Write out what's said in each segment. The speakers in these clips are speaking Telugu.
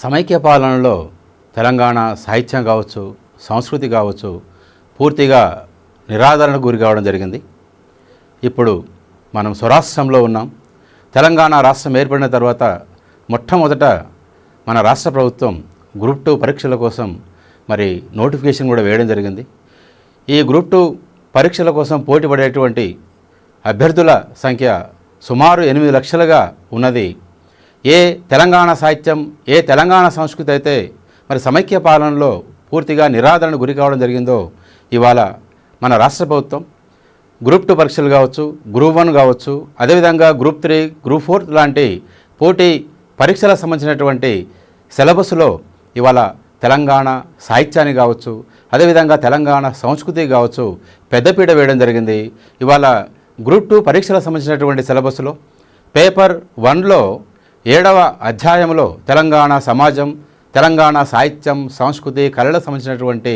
సమైక్య పాలనలో తెలంగాణ సాహిత్యం కావచ్చు, సంస్కృతి కావచ్చు పూర్తిగా నిరాదరణకు గురి కావడం జరిగింది. ఇప్పుడు మనం స్వరాష్ట్రంలో ఉన్నాం. తెలంగాణ రాష్ట్రం ఏర్పడిన తర్వాత మొట్టమొదట మన రాష్ట్ర ప్రభుత్వం గ్రూప్ 2 పరీక్షల కోసం మరి నోటిఫికేషన్ కూడా వేయడం జరిగింది. ఈ గ్రూప్ 2 పరీక్షల కోసం పోటీ పడేటువంటి అభ్యర్థుల సంఖ్య సుమారు 8 లక్షలుగా ఉన్నది. ఏ తెలంగాణ సాహిత్యం, ఏ తెలంగాణ సంస్కృతి అయితే మరి సమైక్య పాలనలో పూర్తిగా నిరాదరణకు గురి కావడం జరిగిందో, ఇవాళ మన రాష్ట్ర ప్రభుత్వం గ్రూప్ 2 పరీక్షలు కావచ్చు, గ్రూప్ 1 కావచ్చు, అదేవిధంగా గ్రూప్ 3, గ్రూప్ 4 లాంటి పోటీ పరీక్షలకు సంబంధించినటువంటి సిలబస్లో ఇవాళ తెలంగాణ సాహిత్యాన్ని కావచ్చు, అదేవిధంగా తెలంగాణ సంస్కృతి కావచ్చు పెద్దపీట వేయడం జరిగింది. ఇవాళ గ్రూప్ 2 పరీక్షలకు సంబంధించినటువంటి సిలబస్లో పేపర్ 1లో 7వ అధ్యాయంలో తెలంగాణ సమాజం, తెలంగాణ సాహిత్యం, సంస్కృతి, కళలకు సంబంధించినటువంటి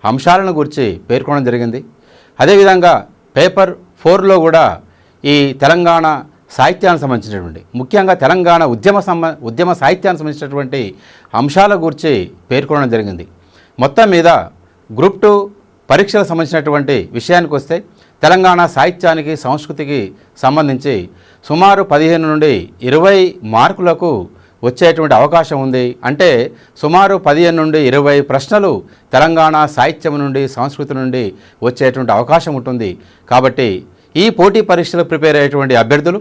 అంశాలను గురించి పేర్కొనడం జరిగింది. అదేవిధంగా పేపర్ 4లో కూడా ఈ తెలంగాణ సాహిత్యానికి సంబంధించినటువంటి, ముఖ్యంగా తెలంగాణ ఉద్యమ సాహిత్యానికి సంబంధించినటువంటి అంశాల గురించి పేర్కొనడం జరిగింది. మొత్తం మీద గ్రూప్ 2 పరీక్షలకు సంబంధించినటువంటి విషయానికి వస్తే తెలంగాణ సాహిత్యానికి, సంస్కృతికి సంబంధించి సుమారు 15 నుండి 20 మార్కులకు వచ్చేటువంటి అవకాశం ఉంది. అంటే సుమారు 15 నుండి 20 ప్రశ్నలు తెలంగాణ సాహిత్యం నుండి, సంస్కృతి నుండి వచ్చేటువంటి అవకాశం ఉంటుంది. కాబట్టి ఈ పోటీ పరీక్షలు ప్రిపేర్ అయ్యేటువంటి అభ్యర్థులు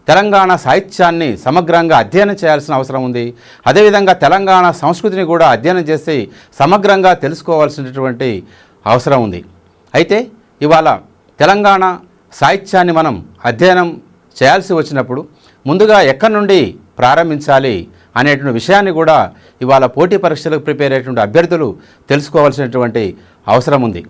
తెలంగాణ సాహిత్యాన్ని సమగ్రంగా అధ్యయనం చేయాల్సిన అవసరం ఉంది. అదేవిధంగా తెలంగాణ సంస్కృతిని కూడా అధ్యయనం చేసి సమగ్రంగా తెలుసుకోవాల్సినటువంటి అవసరం ఉంది. అయితే ఇవాళ తెలంగాణ సాహిత్యాన్ని మనం అధ్యయనం చేయాల్సి వచ్చినప్పుడు ముందుగా ఎక్కడి నుండి ప్రారంభించాలి అనేటువంటి విషయాన్ని కూడా ఇవాళ పోటీ పరీక్షలకు ప్రిపేర్ అయ్యేటువంటి అభ్యర్థులు తెలుసుకోవాల్సినటువంటి అవసరం ఉంది.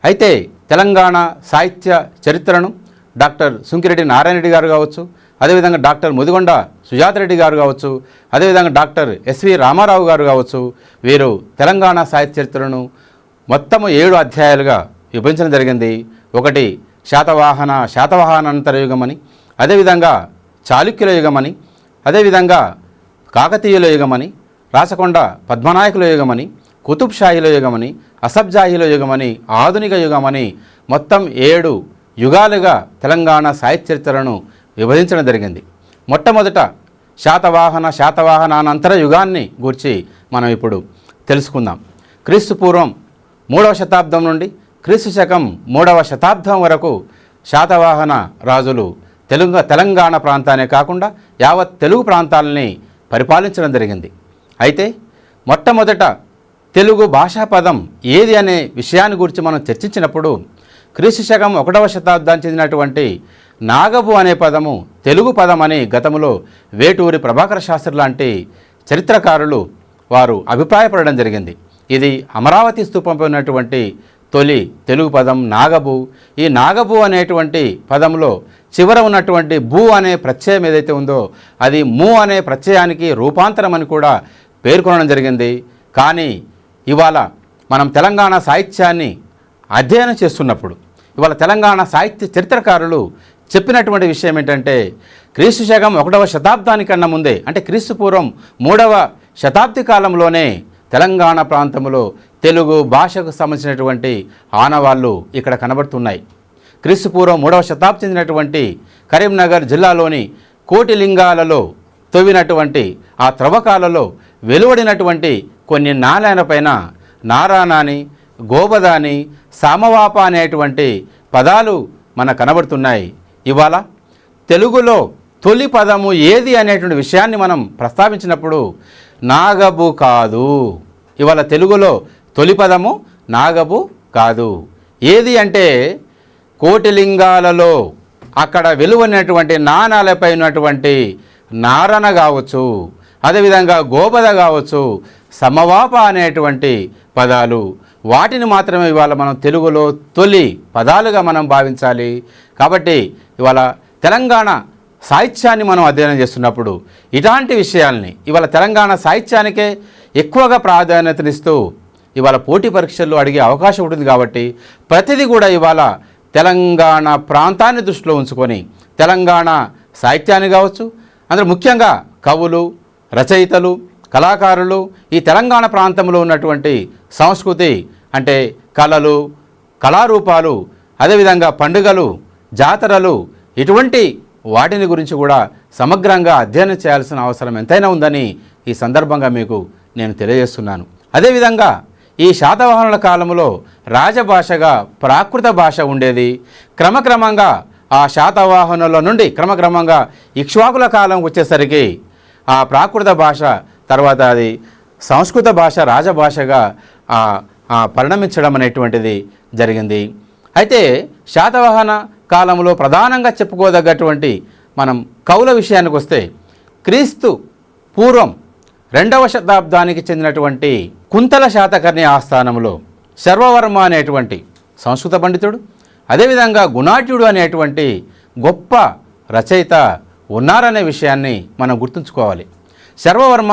అయితే తెలంగాణ సాహిత్య చరిత్రను డాక్టర్ సుంకిరెడ్డి నారాయణ రెడ్డి గారు కావచ్చు, అదేవిధంగా డాక్టర్ ముదిగొండ సుజాత రెడ్డి గారు కావచ్చు, అదేవిధంగా డాక్టర్ ఎస్వి రామారావు గారు కావచ్చు, వీరు తెలంగాణ సాహిత్య చరిత్రను మొత్తము 7 అధ్యాయాలుగా విభజించడం జరిగింది. ఒకటి శాతవాహనానంతర యుగమని, అదేవిధంగా చాళుక్యుల యుగమని, అదేవిధంగా కాకతీయుల యుగమని, రాచకొండ పద్మనాయకుల యుగమని, కుతుబ్ షాహీల యుగమని, అసబ్జాహీల యుగమని, ఆధునిక యుగమని మొత్తం 7 యుగాలుగా తెలంగాణ సాహిత్య చరిత్రను విభజించడం జరిగింది. మొట్టమొదట శాతవాహనానంతర యుగాన్ని గురించి మనం ఇప్పుడు తెలుసుకుందాం. క్రీస్తు పూర్వం 3వ శతాబ్దం నుండి క్రీస్తు శకం 3వ శతాబ్దం వరకు శాతవాహన రాజులు తెలంగాణ ప్రాంతానే కాకుండా యావత్ తెలుగు ప్రాంతాలని పరిపాలించడం జరిగింది. అయితే మొట్టమొదట తెలుగు భాషా పదం ఏది అనే విషయాన్ని గురించి మనం చర్చించినప్పుడు క్రీస్తు శకం 1వ శతాబ్దానికి చెందినటువంటి నాగబు అనే పదము తెలుగు పదం అని గతంలో వేటూరి ప్రభాకర శాస్త్రి లాంటి చరిత్రకారులు వారు అభిప్రాయపడడం జరిగింది. ఇది అమరావతి స్తూపంపై ఉన్నటువంటి తొలి తెలుగు పదం నాగబు. ఈ నాగబు అనేటువంటి పదంలో చివర ఉన్నటువంటి బు అనే ప్రత్యయం ఏదైతే ఉందో అది ము అనే ప్రత్యయానికి రూపాంతరం అని కూడా పేర్కొనడం జరిగింది. కానీ ఇవాళ మనం తెలంగాణ సాహిత్యాన్ని అధ్యయనం చేస్తున్నప్పుడు ఇవాళ తెలంగాణ సాహిత్య చరిత్రకారులు చెప్పినటువంటి విషయం ఏంటంటే క్రీస్తు శకం 1వ శతాబ్దానికన్నా ముందే, అంటే క్రీస్తు పూర్వం 3వ శతాబ్ది కాలంలోనే తెలంగాణ ప్రాంతంలో తెలుగు భాషకు సంబంధించినటువంటి ఆనవాళ్ళు ఇక్కడ కనబడుతున్నాయి. క్రీస్తు పూర్వం 3వ శతాబ్దం చెందినటువంటి కరీంనగర్ జిల్లాలోని కోటిలింగాలలో తవ్వినటువంటి ఆ త్రవ్వకాలలో వెలువడినటువంటి కొన్ని నాణ్యాలపైన నారానాని, గోబదాని, సామవాప అనేటువంటి పదాలు మనకు కనబడుతున్నాయి. ఇవాళ తెలుగులో తొలి పదము ఏది అనేటువంటి విషయాన్ని మనం ప్రస్తావించినప్పుడు నాగబు కాదు. ఇవాళ తెలుగులో తొలి పదము నాగబు కాదు. ఏది అంటే కోటిలింగాలలో అక్కడ వెలువడినటువంటి నాణాలపై ఉన్నటువంటి నారణ కావచ్చు, అదేవిధంగా గోబద కావచ్చు, సమవాప అనేటువంటి పదాలు, వాటిని మాత్రమే ఇవాళ మనం తెలుగులో తొలి పదాలుగా మనం భావించాలి. కాబట్టి ఇవాళ తెలంగాణ సాహిత్యాన్ని మనం అధ్యయనం చేస్తున్నప్పుడు ఇలాంటి విషయాల్ని ఇవాళ తెలంగాణ సాహిత్యానికే ఎక్కువగా ప్రాధాన్యతనిస్తూ ఇవాళ పోటీ పరీక్షల్లో అడిగే అవకాశం ఉంటుంది. కాబట్టి ప్రతిదీ కూడా ఇవాళ తెలంగాణ ప్రాంతాన్ని దృష్టిలో ఉంచుకొని తెలంగాణ సాహిత్యాన్ని కావచ్చు, అందులో ముఖ్యంగా కవులు, రచయితలు, కళాకారులు ఈ తెలంగాణ ప్రాంతంలో ఉన్నటువంటి సంస్కృతి అంటే కళలు, కళారూపాలు, అదేవిధంగా పండుగలు, జాతరలు, ఇటువంటి వాటిని గురించి కూడా సమగ్రంగా అధ్యయనం చేయాల్సిన అవసరం ఎంతైనా ఉందని ఈ సందర్భంగా మీకు నేను తెలియజేస్తున్నాను. అదేవిధంగా ఈ శాతవాహనుల కాలంలో రాజభాషగా ప్రాకృత భాష ఉండేది. క్రమక్రమంగా ఆ శాతవాహనుల నుండి క్రమక్రమంగా ఇక్ష్వాకుల కాలం వచ్చేసరికి ఆ ప్రాకృత భాష తర్వాత అది సంస్కృత భాష రాజభాషగా పరిణమించడం అనేటువంటిది జరిగింది. అయితే శాతవాహన కాలంలో ప్రధానంగా చెప్పుకోదగ్గటువంటి మనం కవుల విషయానికి వస్తే క్రీస్తు పూర్వం 2వ శతాబ్దానికి చెందినటువంటి కుంతల శాతకర్ణి ఆస్థానంలో శర్వవర్మ అనేటువంటి సంస్కృత పండితుడు, అదేవిధంగా గుణాఢ్యుడు అనేటువంటి గొప్ప రచయిత ఉన్నారనే విషయాన్ని మనం గుర్తుంచుకోవాలి. శర్వవర్మ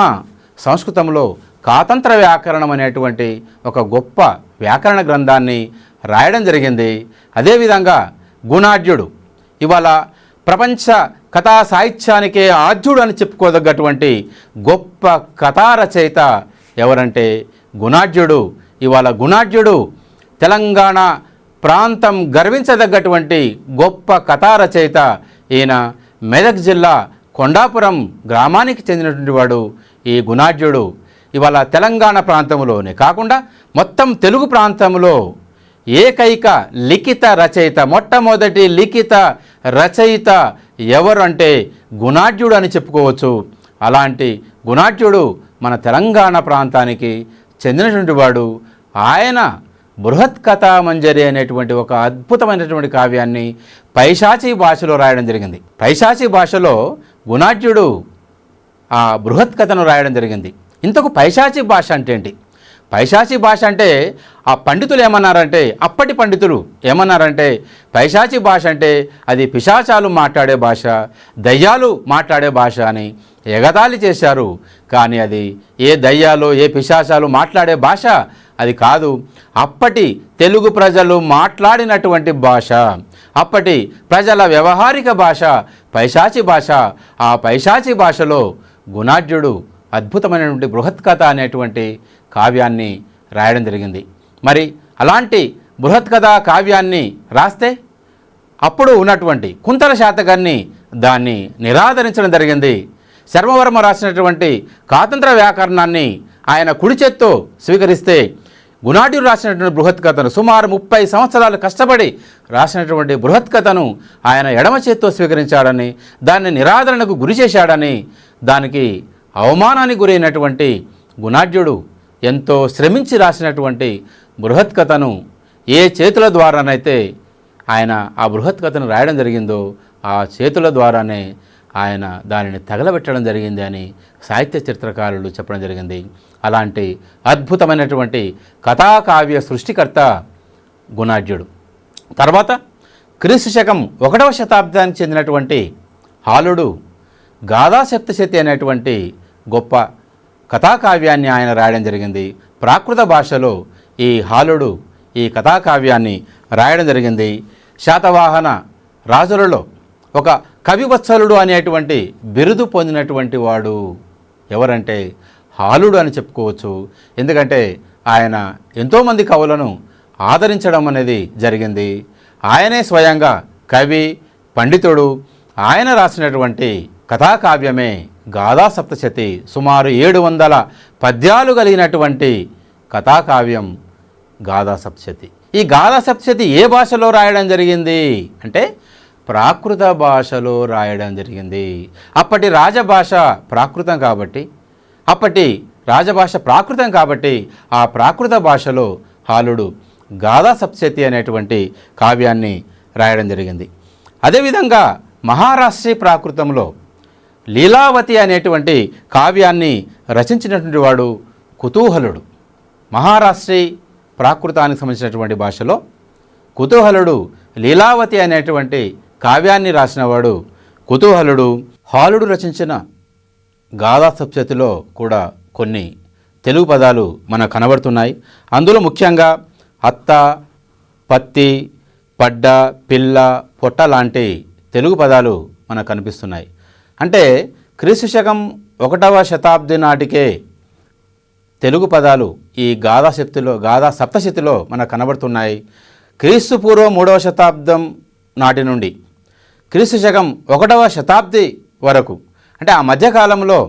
సంస్కృతంలో కాతంత్ర వ్యాకరణం అనేటువంటి ఒక గొప్ప వ్యాకరణ గ్రంథాన్ని రాయడం జరిగింది. అదేవిధంగా గుణాఢ్యుడు ఇవాళ ప్రపంచ కథా సాహిత్యానికే ఆద్యుడు అని చెప్పుకోదగ్గటువంటి గొప్ప కథా రచయిత ఎవరంటే గుణాఢ్యుడు. ఇవాళ గుణాఢ్యుడు తెలంగాణ ప్రాంతం గర్వించదగ్గటువంటి గొప్ప కథా రచయిత. ఈయన మెదక్ జిల్లా కొండాపురం గ్రామానికి చెందినటువంటి వాడు ఈ గుణాఢ్యుడు. ఇవాళ తెలంగాణ ప్రాంతంలోనే కాకుండా మొత్తం తెలుగు ప్రాంతంలో ఏకైక లిఖిత రచయిత, మొట్టమొదటి లిఖిత రచయిత ఎవరు అంటే గుణాఢ్యుడు అని చెప్పుకోవచ్చు. అలాంటి గుణాఢ్యుడు మన తెలంగాణ ప్రాంతానికి చెందినటువంటి వాడు. ఆయన బృహత్ కథా మంజరి అనేటువంటి ఒక అద్భుతమైనటువంటి కావ్యాన్ని పైశాచీ భాషలో రాయడం జరిగింది. పైశాచీ భాషలో గుణాఢ్యుడు ఆ బృహత్ కథను రాయడం జరిగింది. ఇంతకు పైశాచీ భాష అంటే ఏంటి? పైశాచీ భాష అంటే ఆ పండితులు ఏమన్నారంటే, అప్పటి పండితులు ఏమన్నారంటే పైశాచీ భాష అంటే అది పిశాచాలు మాట్లాడే భాష, దయ్యాలు మాట్లాడే భాష అని ఎగతాళి చేశారు. కానీ అది ఏ దయ్యాలు ఏ పిశాచాలు మాట్లాడే భాష అది కాదు. అప్పటి తెలుగు ప్రజలు మాట్లాడినటువంటి భాష, అప్పటి ప్రజల వ్యవహారిక భాష పైశాచీ భాష. ఆ పైశాచీ భాషలో గుణాఢ్యుడు అద్భుతమైనటువంటి బృహత్ కథ అనేటువంటి కావ్యాన్ని రాయడం జరిగింది. మరి అలాంటి బృహత్ కథ కావ్యాన్ని రాస్తే అప్పుడు ఉన్నటువంటి కుంతల శాతకర్ణి దాన్ని నిరాదరించడం జరిగింది. శర్మవర్మ రాసినటువంటి కాతంత్ర వ్యాకరణాన్ని ఆయన కుడి చేత్తో స్వీకరిస్తే గుణాఢ్యుడు రాసినటువంటి బృహత్ కథను సుమారు 30 సంవత్సరాలు కష్టపడి రాసినటువంటి బృహత్ కథను ఆయన ఎడమ చేత్తో స్వీకరించాడని, దాన్ని నిరాదరణకు గురి చేశాడని, దానికి అవమానానికి గురైనటువంటి గుణాఢ్యుడు ఎంతో శ్రమించి రాసినటువంటి బృహత్ కథను ఏ చేతుల ద్వారానైతే ఆయన ఆ బృహత్ కథను రాయడం జరిగిందో ఆ చేతుల ద్వారానే ఆయన దానిని తగలబెట్టడం జరిగింది అని సాహిత్య చరిత్రకారులు చెప్పడం జరిగింది. అలాంటి అద్భుతమైనటువంటి కథాకావ్య సృష్టికర్త గుణాఢ్యుడు. తర్వాత క్రీస్తు శకం 1వ శతాబ్దానికి చెందినటువంటి హాలుడు గాథా సప్తశతి అనేటువంటి గొప్ప కథాకావ్యాన్ని ఆయన రాయడం జరిగింది. ప్రాకృత భాషలో ఈ హాలుడు ఈ కథాకావ్యాన్ని రాయడం జరిగింది. శాతవాహన రాజులలో ఒక కవివత్సలుడు అనేటువంటి బిరుదు పొందినటువంటి వాడు ఎవరంటే హాలుడు అని చెప్పుకోవచ్చు. ఎందుకంటే ఆయన ఎంతోమంది కవులను ఆదరించడం అనేది జరిగింది. ఆయనే స్వయంగా కవి, పండితుడు. ఆయన రాసినటువంటి కథాకావ్యమే గాథా సప్తశతి. సుమారు 700 పద్యాలు కలిగినటువంటి కథాకావ్యం గాథా సప్తశతి. ఈ గాథా సప్తశతి ఏ భాషలో రాయడం జరిగింది అంటే ప్రాకృత భాషలో రాయడం జరిగింది. అప్పటి రాజభాష ప్రాకృతం కాబట్టి ఆ ప్రాకృత భాషలో హాలుడు గాథా సప్తశతి అనేటువంటి కావ్యాన్ని రాయడం జరిగింది. అదేవిధంగా మహారాష్ట్రీ ప్రాకృతంలో లీలావతి అనేటువంటి కావ్యాన్ని రచించినటువంటి వాడు కుతూహలుడు. మహారాష్ట్రీ ప్రాకృతానికి సంబంధించినటువంటి భాషలో కుతూహలుడు లీలావతి అనేటువంటి కావ్యాన్ని రాసినవాడు కుతూహలుడు. హాలుడు రచించిన గాథా సప్తశతిలో కూడా కొన్ని తెలుగు పదాలు మనకు కనబడుతున్నాయి. అందులో ముఖ్యంగా అత్త, పత్తి, పడ్డ, పిల్ల, పొట్ట లాంటి తెలుగు పదాలు మనకు కనిపిస్తున్నాయి. అంటే క్రీస్తు శకం 1వ శతాబ్ది నాటికే తెలుగు పదాలు ఈ గాథా సప్తశతిలో మనకు కనబడుతున్నాయి. క్రీస్తు పూర్వం 3వ శతాబ్దం నాటి నుండి క్రీస్తు శకం 1వ శతాబ్ది వరకు, అంటే ఆ మధ్యకాలంలో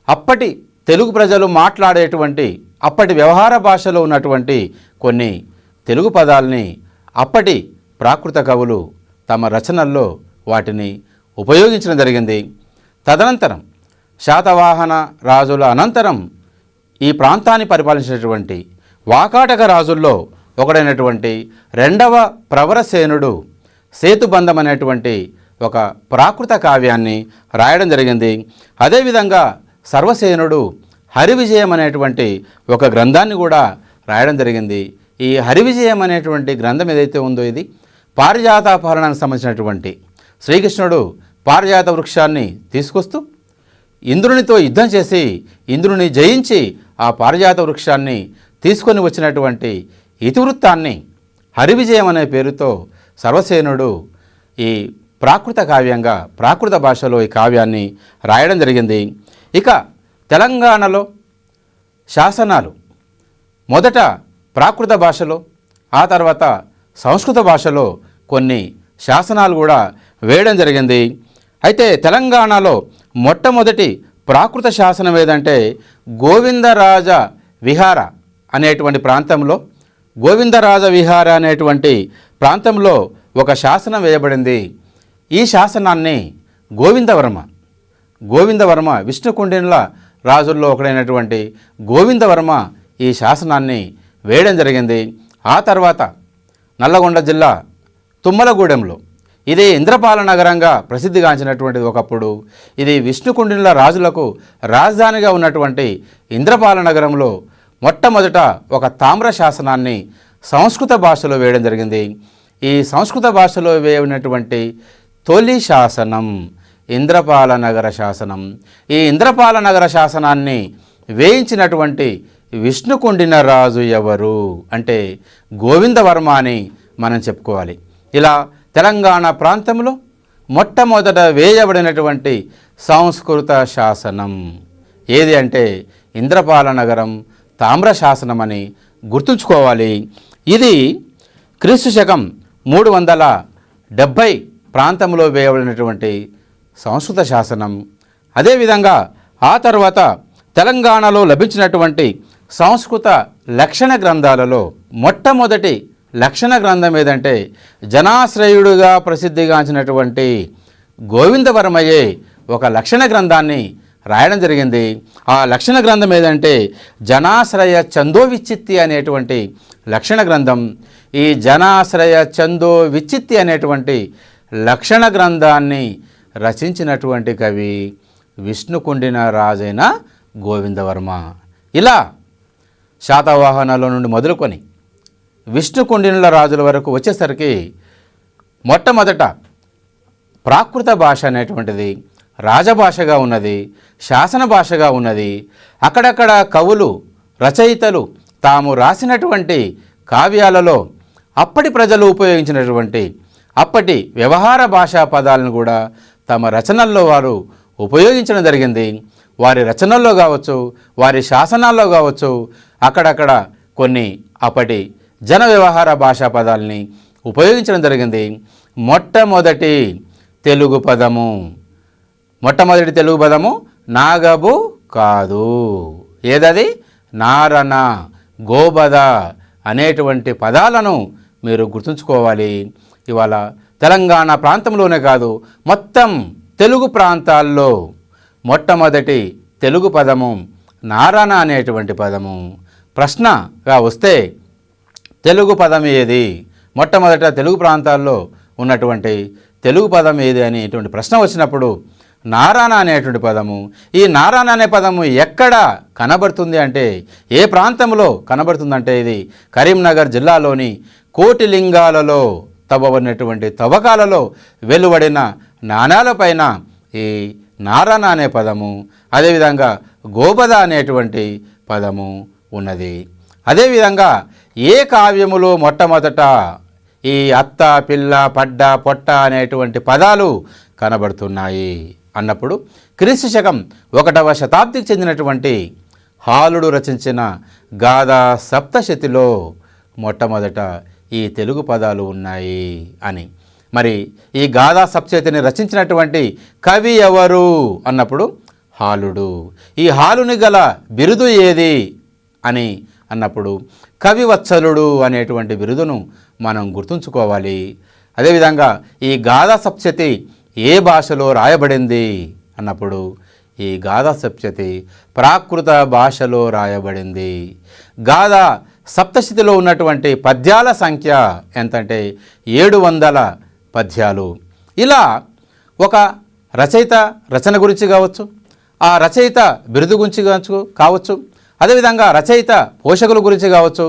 అప్పటి తెలుగు ప్రజలు మాట్లాడేటువంటి అప్పటి వ్యవహార భాషలో ఉన్నటువంటి కొన్ని తెలుగు పదాలని అప్పటి ప్రాకృత కవులు తమ రచనల్లో వాటిని ఉపయోగించడం జరిగింది. తదనంతరం శాతవాహన రాజుల అనంతరం ఈ ప్రాంతాన్ని పరిపాలించినటువంటి వాకాటక రాజుల్లో ఒకడైనటువంటి 2వ ప్రవరసేనుడు సేతుబంధం అనేటువంటి ఒక ప్రాకృత కావ్యాన్ని రాయడం జరిగింది. అదేవిధంగా సర్వసేనుడు హరివిజయం అనేటువంటి ఒక గ్రంథాన్ని కూడా రాయడం జరిగింది. ఈ హరివిజయం అనేటువంటి గ్రంథం ఏదైతే ఉందో ఇది పారిజాతాపహరణానికి సంబంధించినటువంటి శ్రీకృష్ణుడు పారిజాత వృక్షాన్ని తీసుకొస్తూ ఇంద్రునితో యుద్ధం చేసి ఇంద్రుని జయించి ఆ పారిజాత వృక్షాన్ని తీసుకొని వచ్చినటువంటి ఇతివృత్తాన్ని హరివిజయం అనే పేరుతో సర్వసేనుడు ఈ ప్రాకృత కావ్యంగా ప్రాకృత భాషలో ఈ కావ్యాన్ని రాయడం జరిగింది. ఇక తెలంగాణలో శాసనాలు మొదట ప్రాకృత భాషలో, ఆ తర్వాత సంస్కృత భాషలో కొన్ని శాసనాలు కూడా వేయడం జరిగింది. అయితే తెలంగాణలో మొట్టమొదటి ప్రాకృత శాసనం ఏదంటే గోవిందరాజ విహార అనేటువంటి ప్రాంతంలో, గోవిందరాజ విహార అనేటువంటి ప్రాంతంలో ఒక శాసనం వేయబడింది. ఈ శాసనాన్ని గోవిందవర్మ విష్ణుకుండినుల రాజుల్లో ఒకడైనటువంటి గోవిందవర్మ ఈ శాసనాన్ని వేయడం జరిగింది. ఆ తర్వాత నల్లగొండ జిల్లా తుమ్మలగూడెంలో ఇది ఇంద్రపాల నగరంగా ప్రసిద్ధిగాంచినటువంటిది. ఒకప్పుడు ఇది విష్ణుకుండినుల రాజులకు రాజధానిగా ఉన్నటువంటి ఇంద్రపాల నగరంలో మొట్టమొదట ఒక తామ్ర శాసనాన్ని సంస్కృత భాషలో వేయడం జరిగింది. ఈ సంస్కృత భాషలో వేయనటువంటి తొలి శాసనం ఇంద్రపాల నగర శాసనం. ఈ ఇంద్రపాల నగర శాసనాన్ని వేయించినటువంటి విష్ణుకుండిన రాజు ఎవరు అంటే గోవిందవర్మ అని మనం చెప్పుకోవాలి. ఇలా తెలంగాణ ప్రాంతంలో మొట్టమొదట వేయబడినటువంటి సంస్కృత శాసనం ఏది అంటే ఇంద్రపాల నగరం తామ్ర శాసనం అని గుర్తుంచుకోవాలి. ఇది క్రీస్తు శకం 370 ప్రాంతంలో వేయబడినటువంటి సంస్కృత శాసనం. అదేవిధంగా ఆ తర్వాత తెలంగాణలో లభించినటువంటి సంస్కృత లక్షణ గ్రంథాలలో మొట్టమొదటి లక్షణ గ్రంథం ఏదంటే జనాశ్రయుడుగా ప్రసిద్ధిగాంచినటువంటి గోవిందవర్మయే ఒక లక్షణ గ్రంథాన్ని రాయడం జరిగింది. ఆ లక్షణ గ్రంథం ఏదంటే జనాశ్రయ చందో విచ్చిత్తి అనేటువంటి లక్షణ గ్రంథం. ఈ జనాశ్రయ చందో విచ్చిత్తి అనేటువంటి లక్షణ గ్రంథాన్ని రచించినటువంటి కవి విష్ణుకుండిన రాజైన గోవిందవర్మ. ఇలా శాతవాహనాల నుండి మొదలుకొని విష్ణుకుండినుల రాజుల వరకు వచ్చేసరికి మొట్టమొదట ప్రాకృత భాష అనేటువంటిది రాజభాషగా ఉన్నది, శాసన భాషగా ఉన్నది. అక్కడక్కడ కవులు రచయితలు తాము రాసినటువంటి కావ్యాలలో అప్పటి ప్రజలు ఉపయోగించినటువంటి అప్పటి వ్యవహార భాషా పదాలను కూడా తమ రచనల్లో వారు ఉపయోగించడం జరిగింది. వారి రచనల్లో కావచ్చు, వారి శాసనాల్లో కావచ్చు, అక్కడక్కడ కొన్ని అప్పటి జన వ్యవహార భాషా పదాలని ఉపయోగించడం జరిగింది. మొట్టమొదటి తెలుగు పదము నాగబు కాదు. ఏదది? నారన, గోబద అనేటువంటి పదాలను మీరు గుర్తుంచుకోవాలి. ఇవాళ తెలంగాణ ప్రాంతంలోనే కాదు, మొత్తం తెలుగు ప్రాంతాల్లో మొట్టమొదటి తెలుగు పదము నారన అనేటువంటి పదము. ప్రశ్నగా వస్తే తెలుగు పదం ఏది, మొట్టమొదట తెలుగు ప్రాంతాల్లో ఉన్నటువంటి తెలుగు పదం ఏది అనేటువంటి ప్రశ్న వచ్చినప్పుడు నారాయణ అనేటువంటి పదము, ఈ నారాయణ అనే పదము ఎక్కడ కనబడుతుంది అంటే, ఏ ప్రాంతంలో కనబడుతుందంటే ఇది కరీంనగర్ జిల్లాలోని కోటిలింగాలలో తవ్వబడినటువంటి తవ్వకాలలో వెలువడిన నాణాలపైన ఈ నారాయణ అనే పదము, అదేవిధంగా గోబద అనేటువంటి పదము ఉన్నది. అదేవిధంగా ఏ కావ్యములో మొట్టమొదట ఈ అత్త, పిల్ల, పడ్డ, పొట్ట అనేటువంటి పదాలు కనబడుతున్నాయి అన్నప్పుడు క్రీస్తు శకం 1వ శతాబ్దికి చెందినటువంటి హాలుడు రచించిన గాథా సప్తశతిలో మొట్టమొదట ఈ తెలుగు పదాలు ఉన్నాయి అని. మరి ఈ గాథా సప్తశతిని రచించినటువంటి కవి ఎవరు అన్నప్పుడు హాలుడు. ఈ హాలుని గల బిరుదు ఏది అని అన్నప్పుడు కవివత్సలుడు అనేటువంటి బిరుదును మనం గుర్తుంచుకోవాలి. అదేవిధంగా ఈ గాథా సప్తశతి ఏ భాషలో రాయబడింది అన్నప్పుడు ఈ గాథా సప్తశతి ప్రాకృత భాషలో రాయబడింది. గాథా సప్తశతిలో ఉన్నటువంటి పద్యాల సంఖ్య ఎంతంటే 700 పద్యాలు. ఇలా ఒక రచయిత రచన గురించి కావచ్చు, ఆ రచయిత బిరుదు గురించి కావచ్చు, అదేవిధంగా రచయిత పోషకుల గురించి కావచ్చు,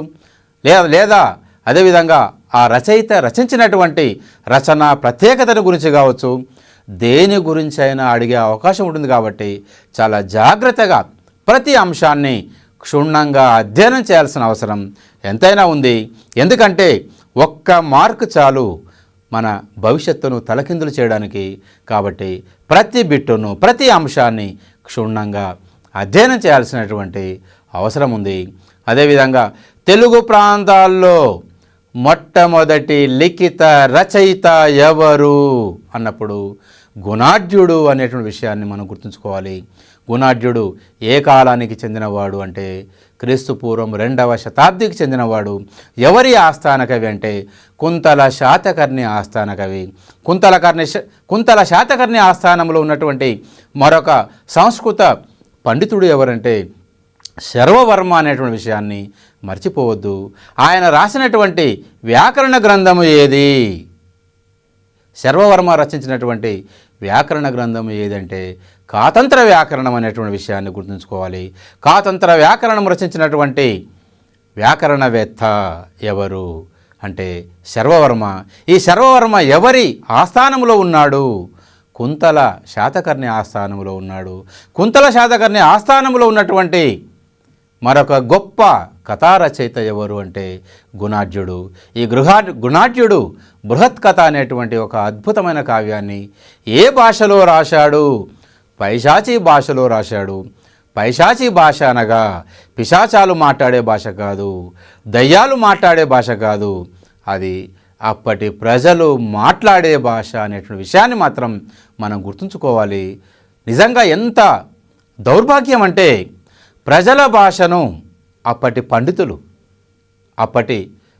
లేదా అదేవిధంగా ఆ రచయిత రచించినటువంటి రచన ప్రత్యేకతను గురించి కావచ్చు, దేని గురించి అయినా అడిగే అవకాశం ఉంటుంది. కాబట్టి చాలా జాగ్రత్తగా ప్రతి అంశాన్ని క్షుణ్ణంగా అధ్యయనం చేయాల్సిన అవసరం ఎంతైనా ఉంది. ఎందుకంటే ఒక్క మార్కు చాలు మన భవిష్యత్తును తలకిందులు చేయడానికి. కాబట్టి ప్రతి బిట్టును ప్రతి అంశాన్ని క్షుణ్ణంగా అధ్యయనం చేయాల్సినటువంటి అవసరం ఉంది. అదేవిధంగా తెలుగు ప్రాంతాల్లో మొట్టమొదటి లిఖిత రచయిత ఎవరు అన్నప్పుడు గుణాఢ్యుడు అనేటువంటి విషయాన్ని మనం గుర్తుంచుకోవాలి. గుణాఢ్యుడు ఏ కాలానికి చెందినవాడు అంటే క్రీస్తుపూర్వం 2వ శతాబ్దికి చెందినవాడు. ఎవరి ఆస్థాన కవి అంటే కుంతల శాతకర్ణి ఆస్థాన కవి. కుంతల శాతకర్ణి ఆస్థానంలో ఉన్నటువంటి మరొక సంస్కృత పండితుడు ఎవరంటే శర్వవర్మ అనేటువంటి విషయాన్ని మర్చిపోవద్దు. ఆయన రాసినటువంటి వ్యాకరణ గ్రంథము ఏది? శర్వవర్మ రచించినటువంటి వ్యాకరణ గ్రంథం ఏదంటే కాతంత్ర వ్యాకరణం అనేటువంటి విషయాన్ని గుర్తుంచుకోవాలి. కాతంత్ర వ్యాకరణం రచించినటువంటి వ్యాకరణవేత్త ఎవరు అంటే శర్వవర్మ. ఈ శర్వవర్మ ఎవరి ఆస్థానంలో ఉన్నాడు? కుంతల శాతకర్ణి ఆస్థానంలో ఉన్నాడు. కుంతల శాతకర్ణి ఆస్థానంలో ఉన్నటువంటి మరొక గొప్ప కథా రచయిత ఎవరు అంటే గుణాఢ్యుడు. ఈ గుణాఢ్యుడు బృహత్ కథ అనేటువంటి ఒక అద్భుతమైన కావ్యాన్ని ఏ భాషలో రాశాడు? పైశాచీ భాషలో రాశాడు. పైశాచీ భాష అనగా పిశాచాలు మాట్లాడే భాష కాదు, దయ్యాలు మాట్లాడే భాష కాదు, అది అప్పటి ప్రజలు మాట్లాడే భాష అనేటువంటి విషయాన్ని మాత్రం మనం గుర్తుంచుకోవాలి. నిజంగా ఎంత దౌర్భాగ్యం అంటే ప్రజల భాషను అప్పటి పండితులు, అప్పటి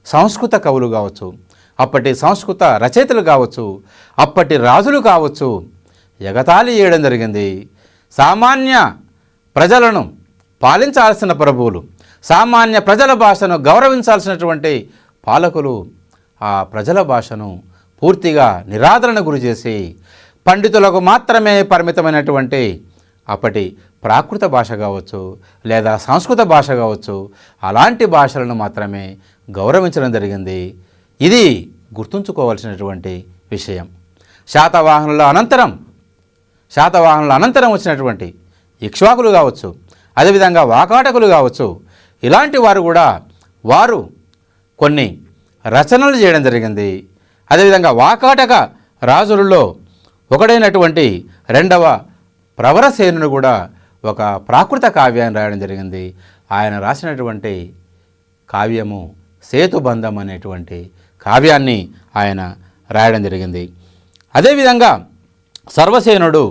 సంస్కృత కవులు కావచ్చు, అప్పటి సంస్కృత రచయితలు కావచ్చు, అప్పటి రాజులు కావచ్చు ఎగతాళి చేయడం జరిగింది. సామాన్య ప్రజలను పాలించాల్సిన ప్రభువులు, సామాన్య ప్రజల భాషను గౌరవించాల్సినటువంటి పాలకులు ఆ ప్రజల భాషను పూర్తిగా నిరాదరణ గురి చేసి పండితులకు మాత్రమే పరిమితమైనటువంటి అప్పటి ప్రాకృత భాష కావచ్చు లేదా సంస్కృత భాష కావచ్చు అలాంటి భాషలను మాత్రమే గౌరవించడం జరిగింది. ఇది గుర్తుంచుకోవాల్సినటువంటి విషయం. శాతవాహనుల అనంతరం వచ్చినటువంటి ఇక్ష్వాకులు కావచ్చు, అదేవిధంగా వాకాటకులు కావచ్చు, ఇలాంటి వారు కూడా వారు కొన్ని రచనలు చేయడం జరిగింది. అదేవిధంగా వాకాటక రాజులలో ఒకడైనటువంటి 2వ ప్రవరసేనుడు కూడా ఒక ప్రాకృత కావ్యాన్ని రాయడం జరిగింది. ఆయన రాసినటువంటి కావ్యము సేతుబంధం అనేటువంటి కావ్యాన్ని ఆయన రాయడం జరిగింది. అదేవిధంగా సర్వసేనుడు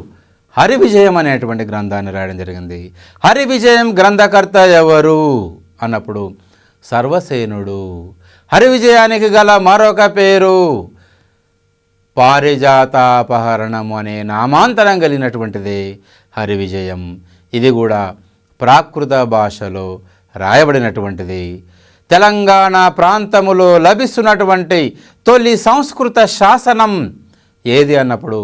హరివిజయం అనేటువంటి గ్రంథాన్ని రాయడం జరిగింది. హరివిజయం గ్రంథకర్త ఎవరు అన్నప్పుడు సర్వసేనుడు. హరివిజయానికి గల మరొక పేరు పారిజాతాపహరణము అనే నామాంతరం కలిగినటువంటిది హరివిజయం. ఇది కూడా ప్రాకృత భాషలో రాయబడినటువంటిది. తెలంగాణ ప్రాంతములో లభిస్తున్నటువంటి తొలి సంస్కృత శాసనం ఏది అన్నప్పుడు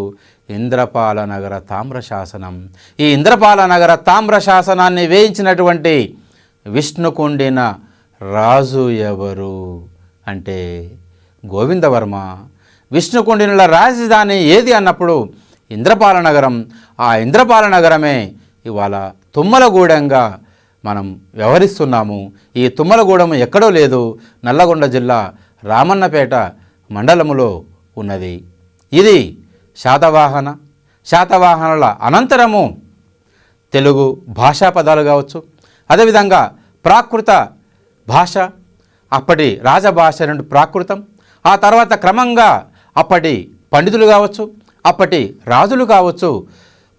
ఇంద్రపాల నగర తామ్ర శాసనం. ఈ ఇంద్రపాల నగర తామ్ర శాసనాన్ని వేయించినటువంటి విష్ణుకుండిన రాజు ఎవరు అంటే గోవిందవర్మ. విష్ణుకుండినుల రాజధాని ఏది అన్నప్పుడు ఇంద్రపాల నగరం. ఆ ఇంద్రపాల నగరమే ఇవాళ తుమ్మలగూడెంగా మనం వ్యవహరిస్తున్నాము. ఈ తుమ్మలగూడెం ఎక్కడో లేదు, నల్లగొండ జిల్లా రామన్నపేట మండలములో ఉన్నది. ఇది శాతవాహనుల అనంతరము తెలుగు భాషా పదాలు కావచ్చు, అదేవిధంగా ప్రాకృత భాష, అప్పటి రాజభాష నుండి ప్రాకృతం, ఆ తర్వాత క్రమంగా అప్పటి పండితులు కావచ్చు, అప్పటి రాజులు కావచ్చు,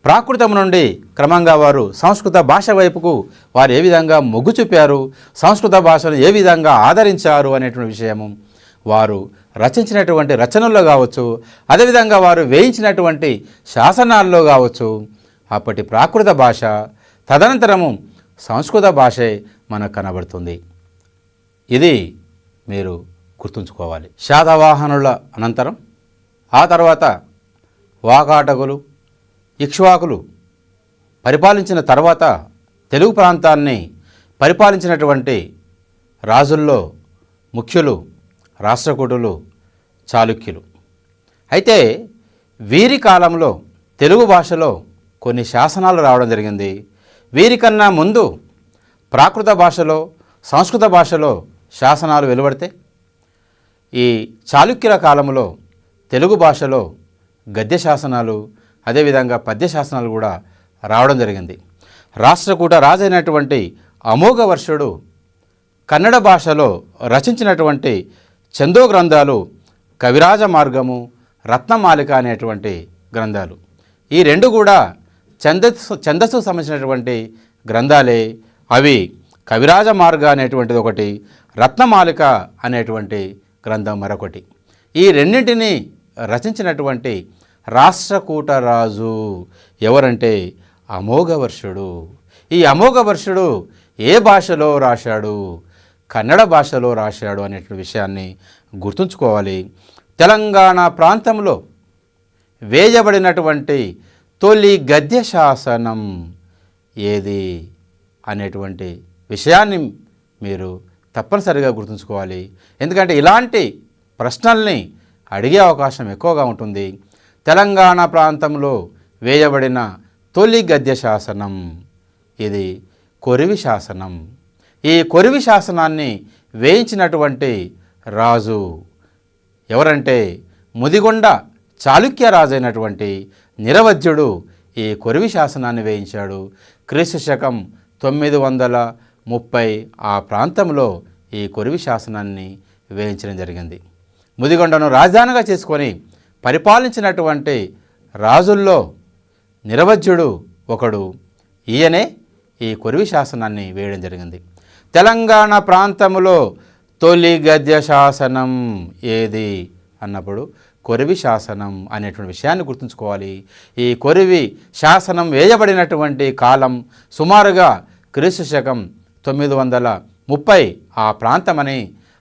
ప్రాకృతం నుండి క్రమంగా వారు సంస్కృత భాష వైపుకు వారు ఏ విధంగా మొగ్గు చూపారు, సంస్కృత భాషను ఏ విధంగా ఆదరించారు అనేటువంటి విషయము వారు రచించినటువంటి రచనల్లో కావచ్చు, అదేవిధంగా వారు వేయించినటువంటి శాసనాల్లో కావచ్చు అప్పటి ప్రాకృత భాష, తదనంతరము సంస్కృత భాషే మనకు కనబడుతుంది. ఇది మీరు గుర్తుంచుకోవాలి. శాతవాహనుల అనంతరం ఆ తర్వాత వాకాటకులు, ఇక్ష్వాకులు పరిపాలించిన తర్వాత తెలుగు ప్రాంతాన్ని పరిపాలించినటువంటి రాజుల్లో ముఖ్యులు రాష్ట్రకూటులు, చాళుక్యులు. అయితే వీరి కాలంలో తెలుగు భాషలో కొన్ని శాసనాలు రావడం జరిగింది. వీరికన్నా ముందు ప్రాకృత భాషలో, సంస్కృత భాషలో శాసనాలు వెలువడితే ఈ చాళుక్యుల కాలంలో తెలుగు భాషలో గద్య శాసనాలు, అదేవిధంగా పద్య శాసనాలు కూడా రావడం జరిగింది. రాష్ట్రకూట రాజైనటువంటి అమోఘవర్షుడు కన్నడ భాషలో రచించినటువంటి చందో గ్రంథాలు కవిరాజ మార్గము, రత్నమాలిక అనేటువంటి గ్రంథాలు. ఈ రెండు కూడా ఛందస్సుకు సంబంధించినటువంటి గ్రంథాలే. అవి కవిరాజ మార్గ అనేటువంటిది ఒకటి, రత్నమాలిక అనేటువంటి గ్రంథం మరొకటి. ఈ రెండింటినీ రచించినటువంటి రాష్ట్రకూట రాజు ఎవరంటే అమోఘవర్షుడు. ఈ అమోఘవర్షుడు ఏ భాషలో రాశాడు? కన్నడ భాషలో రాశాడు అనేటువంటి విషయాన్ని గుర్తుంచుకోవాలి. తెలంగాణ ప్రాంతంలో వేయబడినటువంటి తొలి గద్య శాసనం ఏది అనేటువంటి విషయాన్ని మీరు తప్పనిసరిగా గుర్తుంచుకోవాలి. ఎందుకంటే ఇలాంటి ప్రశ్నల్ని అడిగే అవకాశం ఎక్కువగా ఉంటుంది. తెలంగాణ ప్రాంతంలో వేయబడిన తొలి గద్య శాసనం ఇది కొరివి శాసనం. ఈ కొరివి శాసనాన్ని వేయించినటువంటి రాజు ఎవరంటే ముదిగొండ చాళుక్య రాజైనటువంటి నిరవధ్యుడు ఈ కొరివి శాసనాన్ని వేయించాడు. క్రీస్తు శకం 930 ఆ ప్రాంతంలో ఈ కొరివి శాసనాన్ని వేయించడం జరిగింది. ముదిగొండను రాజధానిగా చేసుకొని పరిపాలించినటువంటి రాజుల్లో నిరవధ్యుడు ఒకడు. ఈయనే ఈ కొరివి శాసనాన్ని వేయడం జరిగింది. తెలంగాణ ప్రాంతంలో తొలి గద్య శాసనం ఏది అన్నప్పుడు కొరివి శాసనం అనేటువంటి విషయాన్ని గుర్తుంచుకోవాలి. ఈ కొరివి శాసనం వేయబడినటువంటి కాలం సుమారుగా క్రీస్తు శకం 930 ఆ ప్రాంతమని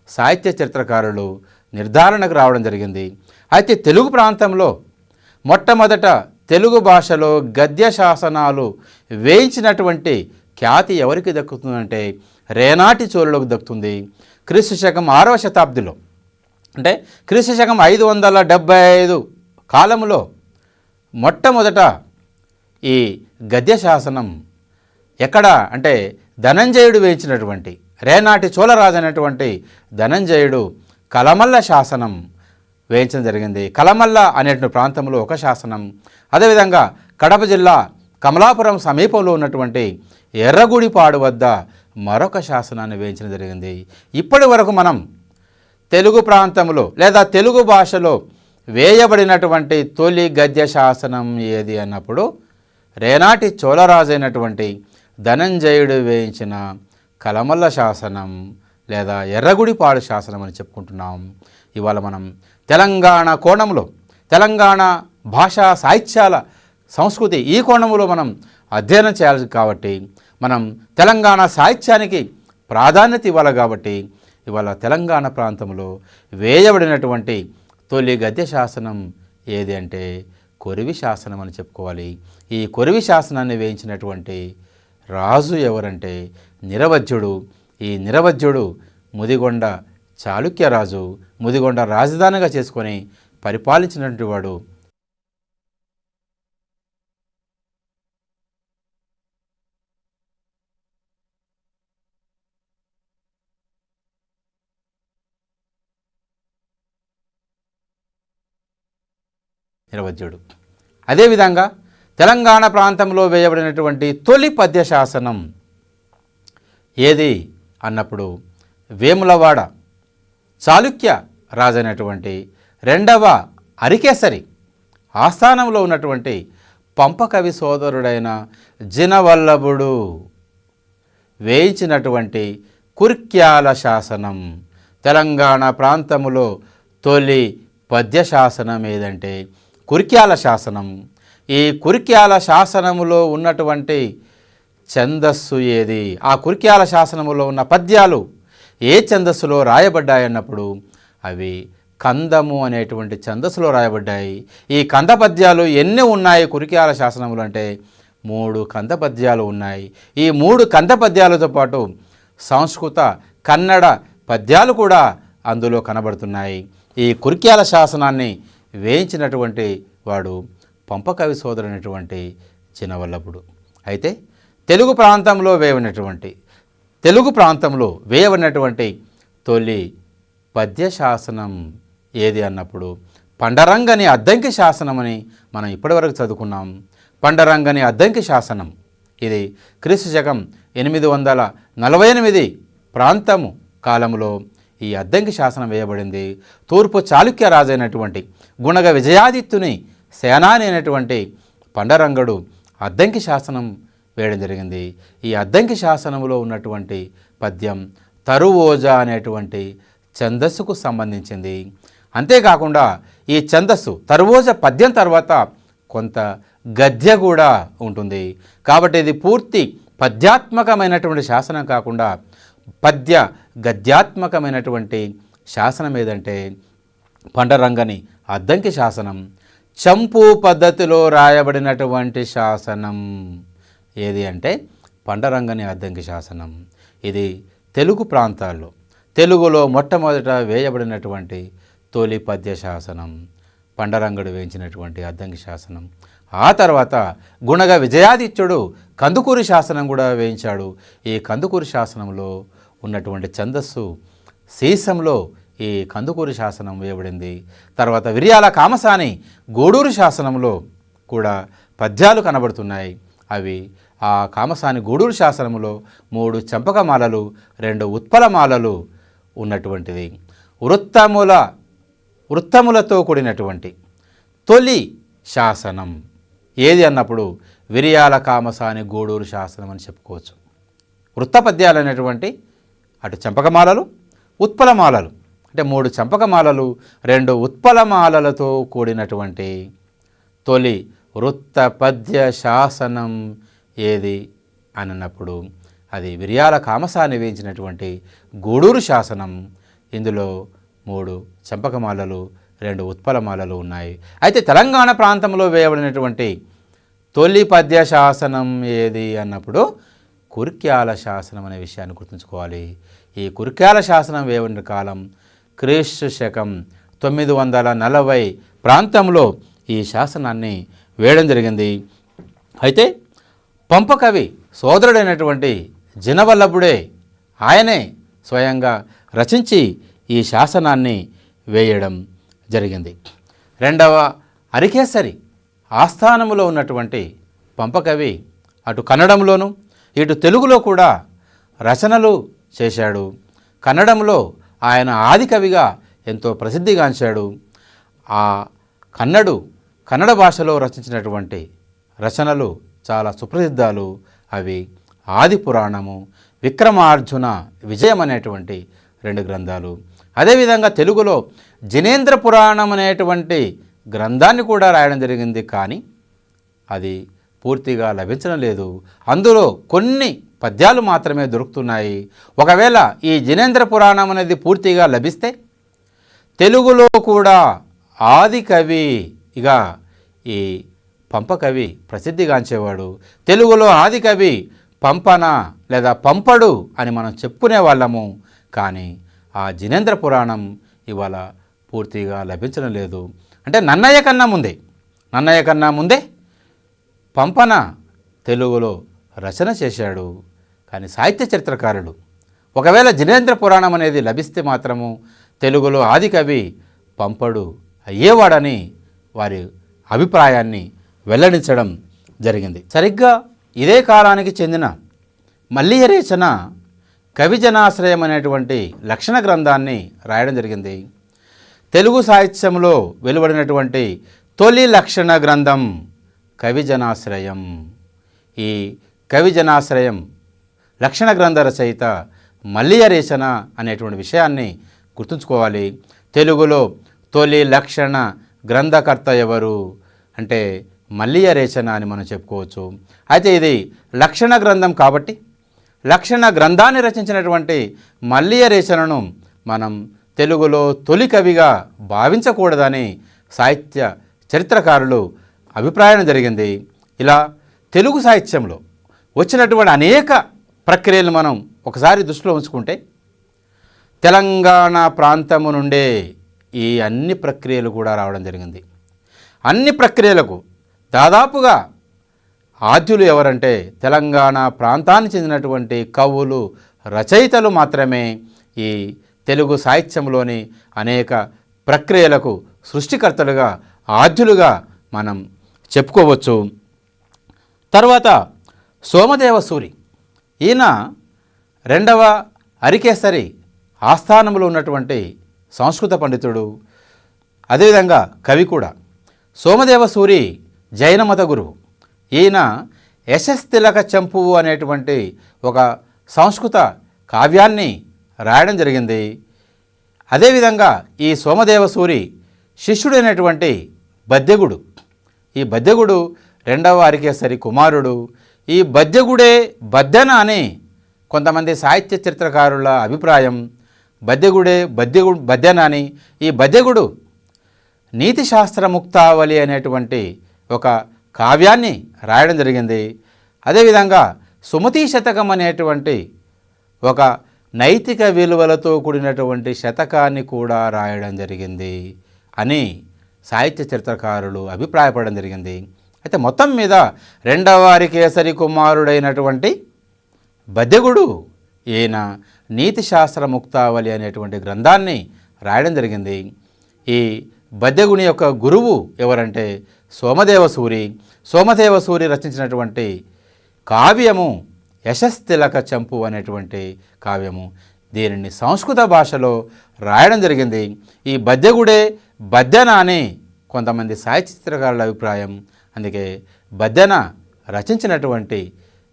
సాహిత్య చరిత్రకారులు నిర్ధారణకు రావడం జరిగింది. అయితే తెలుగు ప్రాంతంలో మొట్టమొదట తెలుగు భాషలో గద్య శాసనాలు వేయించినటువంటి ఖ్యాతి ఎవరికి దక్కుతుందంటే రేనాటి చోళులకు దక్కుతుంది. క్రీస్తు శకం 6వ శతాబ్దిలో, అంటే క్రీస్తు శకం 575 కాలంలో మొట్టమొదట ఈ గద్య శాసనం ఎక్కడ అంటే ధనంజయుడు వేయించినటువంటి, రేనాటి చోళరాజు అనేటువంటి ధనంజయుడు కలమల్ల శాసనం వేయించడం జరిగింది. కలమల్ల అనేటువంటి ప్రాంతంలో ఒక శాసనం, అదేవిధంగా కడప జిల్లా కమలాపురం సమీపంలో ఉన్నటువంటి ఎర్రగుడిపాడు వద్ద మరొక శాసనాన్ని వేయించడం జరిగింది. ఇప్పటి వరకు మనం తెలుగు ప్రాంతంలో లేదా తెలుగు భాషలో వేయబడినటువంటి తొలి గద్య శాసనం ఏది అన్నప్పుడు రేనాటి చోళరాజు అయినటువంటి ధనంజయుడు వేయించిన కలమల్ల శాసనం లేదా ఎర్రగుడిపాడు శాసనం అని చెప్పుకుంటున్నాం. ఇవాళ మనం తెలంగాణ కోణంలో, తెలంగాణ భాషా సాహిత్యాల సంస్కృతి ఈ కోణంలో మనం అధ్యయనం చేయాలి కాబట్టి, మనం తెలంగాణ సాహిత్యానికి ప్రాధాన్యత ఇవ్వాలి కాబట్టి ఇవాళ తెలంగాణ ప్రాంతంలో వేయబడినటువంటి తొలి గద్య శాసనం ఏది అంటే కొరివి శాసనం అని చెప్పుకోవాలి. ఈ కొరివి శాసనాన్ని వేయించినటువంటి రాజు ఎవరంటే నిరవధ్యుడు. ఈ నిరవధ్యుడు ముదిగొండ చాళుక్య రాజు, ముదిగొండ రాజధానిగా చేసుకొని పరిపాలించినటువంటి వాడు. నిరవధ్యుడు. అదేవిధంగా తెలంగాణ ప్రాంతంలో వేయబడినటువంటి తొలి పద్య శాసనం ఏది అన్నప్పుడు వేములవాడ చాళుక్య రాజైనటువంటి రెండవ అరికేసరి ఆస్థానంలో ఉన్నటువంటి పంపకవి సోదరుడైన జినవల్లభుడు వేయించినటువంటి కుర్క్యాల శాసనం. తెలంగాణ ప్రాంతములో తొలి పద్య శాసనం ఏదంటే కుర్క్యాల శాసనం. ఈ కుర్క్యాల శాసనములో ఉన్నటువంటి ఛందస్సు ఏది, ఆ కుర్క్యాల శాసనములో ఉన్న పద్యాలు ఏ ఛందస్సులో రాయబడ్డాయన్నప్పుడు అవి కందము అనేటువంటి ఛందస్సులో రాయబడ్డాయి. ఈ కంద పద్యాలు ఎన్ని ఉన్నాయి కుర్క్యాల శాసనములు అంటే 3 కంద పద్యాలు ఉన్నాయి. ఈ 3 కంద పద్యాలతో పాటు సంస్కృత కన్నడ పద్యాలు కూడా అందులో కనబడుతున్నాయి. ఈ కుర్క్యాల శాసనాన్ని వేయించినటువంటి వాడు పంపకవి సోదరుడైనటువంటి జినవల్లభుడు. అయితే తెలుగు ప్రాంతంలో వేయబడినటువంటి తొలి పద్య శాసనం ఏది అన్నప్పుడు పండరంగని అద్దంకి శాసనం అని మనం ఇప్పటివరకు చదువుకున్నాం. పండరంగని అద్దంకి శాసనం ఇది క్రీస్తు శకం 848 ప్రాంతము కాలంలో ఈ అద్దంకి శాసనం వేయబడింది. తూర్పు చాళుక్య రాజైనటువంటి గుణగ విజయాదిత్యుని సేనాని అయినటువంటి పండరంగడు అద్దంకి శాసనం వేయడం జరిగింది. ఈ అద్దంకి శాసనంలో ఉన్నటువంటి పద్యం తరువోజ అనేటువంటి ఛందస్సుకు సంబంధించింది. అంతేకాకుండా ఈ ఛందస్సు తరువోజ పద్యం తర్వాత కొంత గద్య కూడా ఉంటుంది. కాబట్టి ఇది పూర్తి పద్యాత్మకమైనటువంటి శాసనం కాకుండా పద్య గద్యాత్మకమైనటువంటి శాసనం ఏదంటే పండరంగని అద్దంకి శాసనం. చంపు పద్ధతిలో రాయబడినటువంటి శాసనం ఏది అంటే పండరంగని అద్దంకి శాసనం. ఇది తెలుగు ప్రాంతాల్లో తెలుగులో మొట్టమొదట వేయబడినటువంటి తొలి పద్య శాసనం పండరంగడు వేయించినటువంటి అద్దంకి శాసనం. ఆ తర్వాత గుణగ విజయాదిత్యుడు కందుకూరి శాసనం కూడా వేయించాడు. ఈ కందుకూరి శాసనంలో ఉన్నటువంటి ఛందస్సు సీసంలో ఈ కందుకూరి శాసనం వేయబడింది. తర్వాత విర్యాల కామసాని గూడూరు శాసనంలో కూడా పద్యాలు కనబడుతున్నాయి. అవి ఆ కామసాని గూడూరు శాసనంలో 3 చంపకమాలలు 2 ఉత్పలమాలలు ఉన్నటువంటిది. వృత్తములతో కూడినటువంటి తొలి శాసనం ఏది అన్నప్పుడు విర్యాల కామసాని గూడూరు శాసనం అని చెప్పుకోవచ్చు. వృత్తపద్యాలు అనేటువంటి అటు చంపకమాలలు ఉత్పలమాలలు అంటే 3 చంపకమాలలు 2 ఉత్పలమాలలతో కూడినటువంటి తొలి వృత్త పద్య శాసనం ఏది అని అన్నప్పుడు అది విర్యాల కామసాని వేయించినటువంటి గూడూరు శాసనం. ఇందులో 3 చంపకమాలలు 2 ఉత్పలమాలలు ఉన్నాయి. అయితే తెలంగాణ ప్రాంతంలో వేయబడినటువంటి తొలి పద్య శాసనం ఏది అన్నప్పుడు కుర్క్యాల శాసనం అనే విషయాన్ని గుర్తుంచుకోవాలి. ఈ కుర్క్యాల శాసనం వేయబడిన కాలం క్రీస్తు శకం 940 ప్రాంతంలో ఈ శాసనాన్ని వేయడం జరిగింది. అయితే పంపకవి సోదరుడైనటువంటి జినవల్లభుడే ఆయనే స్వయంగా రచించి ఈ శాసనాన్ని వేయడం జరిగింది. రెండవ అరికేసరి ఆస్థానములో ఉన్నటువంటి పంపకవి అటు కన్నడంలోను ఇటు తెలుగులో కూడా రచనలు చేశాడు. కన్నడంలో ఆయన ఆది కవిగా ఎంతో ప్రసిద్ధిగాంచాడు. ఆ కన్నడ భాషలో రచించినటువంటి రచనలు చాలా సుప్రసిద్ధాలు. అవి ఆది పురాణము, విక్రమార్జున విజయం అనేటువంటి 2 గ్రంథాలు. అదేవిధంగా తెలుగులో జినేంద్ర పురాణం అనేటువంటి గ్రంథాన్ని కూడా రాయడం జరిగింది. కానీ అది పూర్తిగా లభించడం లేదు. అందులో కొన్ని పద్యాలు మాత్రమే దొరుకుతున్నాయి. ఒకవేళ ఈ జినేంద్ర పురాణం అనేది పూర్తిగా లభిస్తే తెలుగులో కూడా ఆది కవిగా ఈ పంపకవి ప్రసిద్ధిగాంచేవాడు. తెలుగులో ఆది కవి పంపన లేదా పంపడు అని మనం చెప్పుకునే వాళ్ళము. కానీ ఆ జినేంద్ర పురాణం ఇవాళ పూర్తిగా లభించడం లేదు. అంటే నన్నయ్య కన్నా ముందే పంపన తెలుగులో రచన చేశాడు. కానీ సాహిత్య చరిత్రకారుడు ఒకవేళ జినేంద్ర పురాణం అనేది లభిస్తే మాత్రము తెలుగులో ఆది కవి పంపడు అయ్యేవాడని వారి అభిప్రాయాన్ని వెల్లడించడం జరిగింది. సరిగ్గా ఇదే కాలానికి చెందిన మల్లియరేచన కవిజనాశ్రయం అనేటువంటి లక్షణ గ్రంథాన్ని రాయడం జరిగింది. తెలుగు సాహిత్యంలో వెలువడినటువంటి తొలి లక్షణ గ్రంథం కవిజనాశ్రయం. ఈ కవిజనాశ్రయం లక్షణ గ్రంథ రచయిత మల్లియ రేచన అనేటువంటి విషయాన్ని గుర్తుంచుకోవాలి. తెలుగులో తొలి లక్షణ గ్రంథకర్త ఎవరు అంటే మల్లియ రేచన అని మనం చెప్పుకోవచ్చు. అయితే ఇది లక్షణ గ్రంథం కాబట్టి లక్షణ గ్రంథాన్ని రచించినటువంటి మల్లియ రేచనను మనం తెలుగులో తొలి కవిగా భావించకూడదని సాహిత్య చరిత్రకారులు అభిప్రాయం జరిగింది. ఇలా తెలుగు సాహిత్యంలో వచ్చినటువంటి అనేక ప్రక్రియలు మనం ఒకసారి దృష్టిలో ఉంచుకుంటే తెలంగాణ ప్రాంతము నుండే ఈ అన్ని ప్రక్రియలు కూడా రావడం జరిగింది. అన్ని ప్రక్రియలకు దాదాపుగా ఆద్యులు ఎవరంటే తెలంగాణ ప్రాంతానికి చెందినటువంటి కవులు, రచయితలు మాత్రమే ఈ తెలుగు సాహిత్యంలోని అనేక ప్రక్రియలకు సృష్టికర్తలుగా, ఆద్యులుగా మనం చెప్పుకోవచ్చు. తర్వాత సోమదేవ సూరి, ఈయన రెండవ అరికేసరి ఆస్థానంలో ఉన్నటువంటి సంస్కృత పండితుడు, అదేవిధంగా కవి కూడా. సోమదేవ సూరి జైనమత గురువు. ఈయన యశస్తిలక చంపువు అనేటువంటి ఒక సంస్కృత కావ్యాన్ని రాయడం జరిగింది. అదేవిధంగా ఈ సోమదేవ సూరి శిష్యుడైనటువంటి బద్దెగుడు, ఈ బద్దెగుడు రెండవ అరికేసరి కుమారుడు. ఈ బద్దెగుడే బద్దెన అని కొంతమంది సాహిత్య చరిత్రకారుల అభిప్రాయం. బద్దెగుడే బద్దెన అని. ఈ బద్దెగుడు నీతిశాస్త్ర ముక్తావళి అనేటువంటి ఒక కావ్యాన్ని రాయడం జరిగింది. అదేవిధంగా సుమతీ శతకం అనేటువంటి ఒక నైతిక విలువలతో కూడినటువంటి శతకాన్ని కూడా రాయడం జరిగింది అని సాహిత్య చరిత్రకారులు అభిప్రాయపడడం జరిగింది. అయితే మొత్తం మీద రెండవ అరికేసరి కుమారుడైనటువంటి బద్దెగుడు ఈయన నీతిశాస్త్ర ముక్తావళి అనేటువంటి గ్రంథాన్ని రాయడం జరిగింది. ఈ బద్దెగుని యొక్క గురువు ఎవరంటే సోమదేవ సూరి. సోమదేవ సూరి రచించినటువంటి కావ్యము యశస్తిలక చంపు అనేటువంటి కావ్యము. దీనిని సంస్కృత భాషలో రాయడం జరిగింది. ఈ బద్దెగుడే బద్దెన అని కొంతమంది సాహిత్య చిత్రకారుల అభిప్రాయం. అందుకే బద్దెన రచించినటువంటి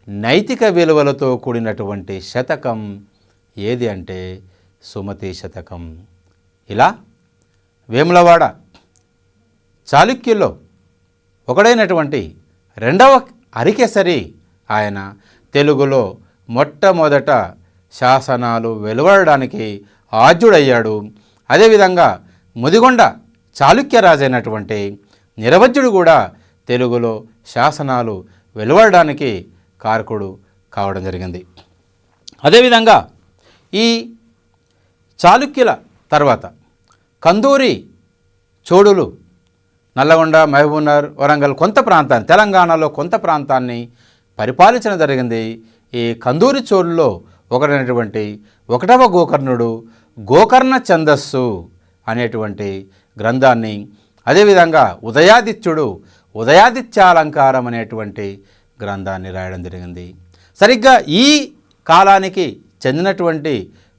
నైతిక విలువలతో కూడినటువంటి శతకం ఏది అంటే సుమతి శతకం. ఇలా వేములవాడ చాళుక్యుల్లో ఒకడైనటువంటి రెండవ అరికేసరి ఆయన తెలుగులో మొట్టమొదట శాసనాలు వెలువడడానికి ఆద్యుడయ్యాడు. అదేవిధంగా ముదిగొండ చాళుక్యరాజైనటువంటి నిరవజ్యుడు కూడా తెలుగులో శాసనాలు వెలువడడానికి కారకుడు కావడం జరిగింది. అదేవిధంగా ఈ చాళుక్యుల తర్వాత కందూరి చోడులు నల్లగొండ, మహబూబ్నగర్, వరంగల్ కొంత ప్రాంతాన్ని, తెలంగాణలో కొంత ప్రాంతాన్ని పరిపాలించడం జరిగింది. ఈ కందూరి చోళుల్లో ఒకటైనటువంటి ఒకటవ గోకర్ణుడు గోకర్ణ ఛందస్సు అనేటువంటి గ్రంథాన్ని, అదేవిధంగా ఉదయాదిత్యుడు ఉదయాదిత్యాలంకారం అనేటువంటి గ్రంథాన్ని రాయడం జరిగింది. సరిగ్గా ఈ కాలానికి చెందినటువంటి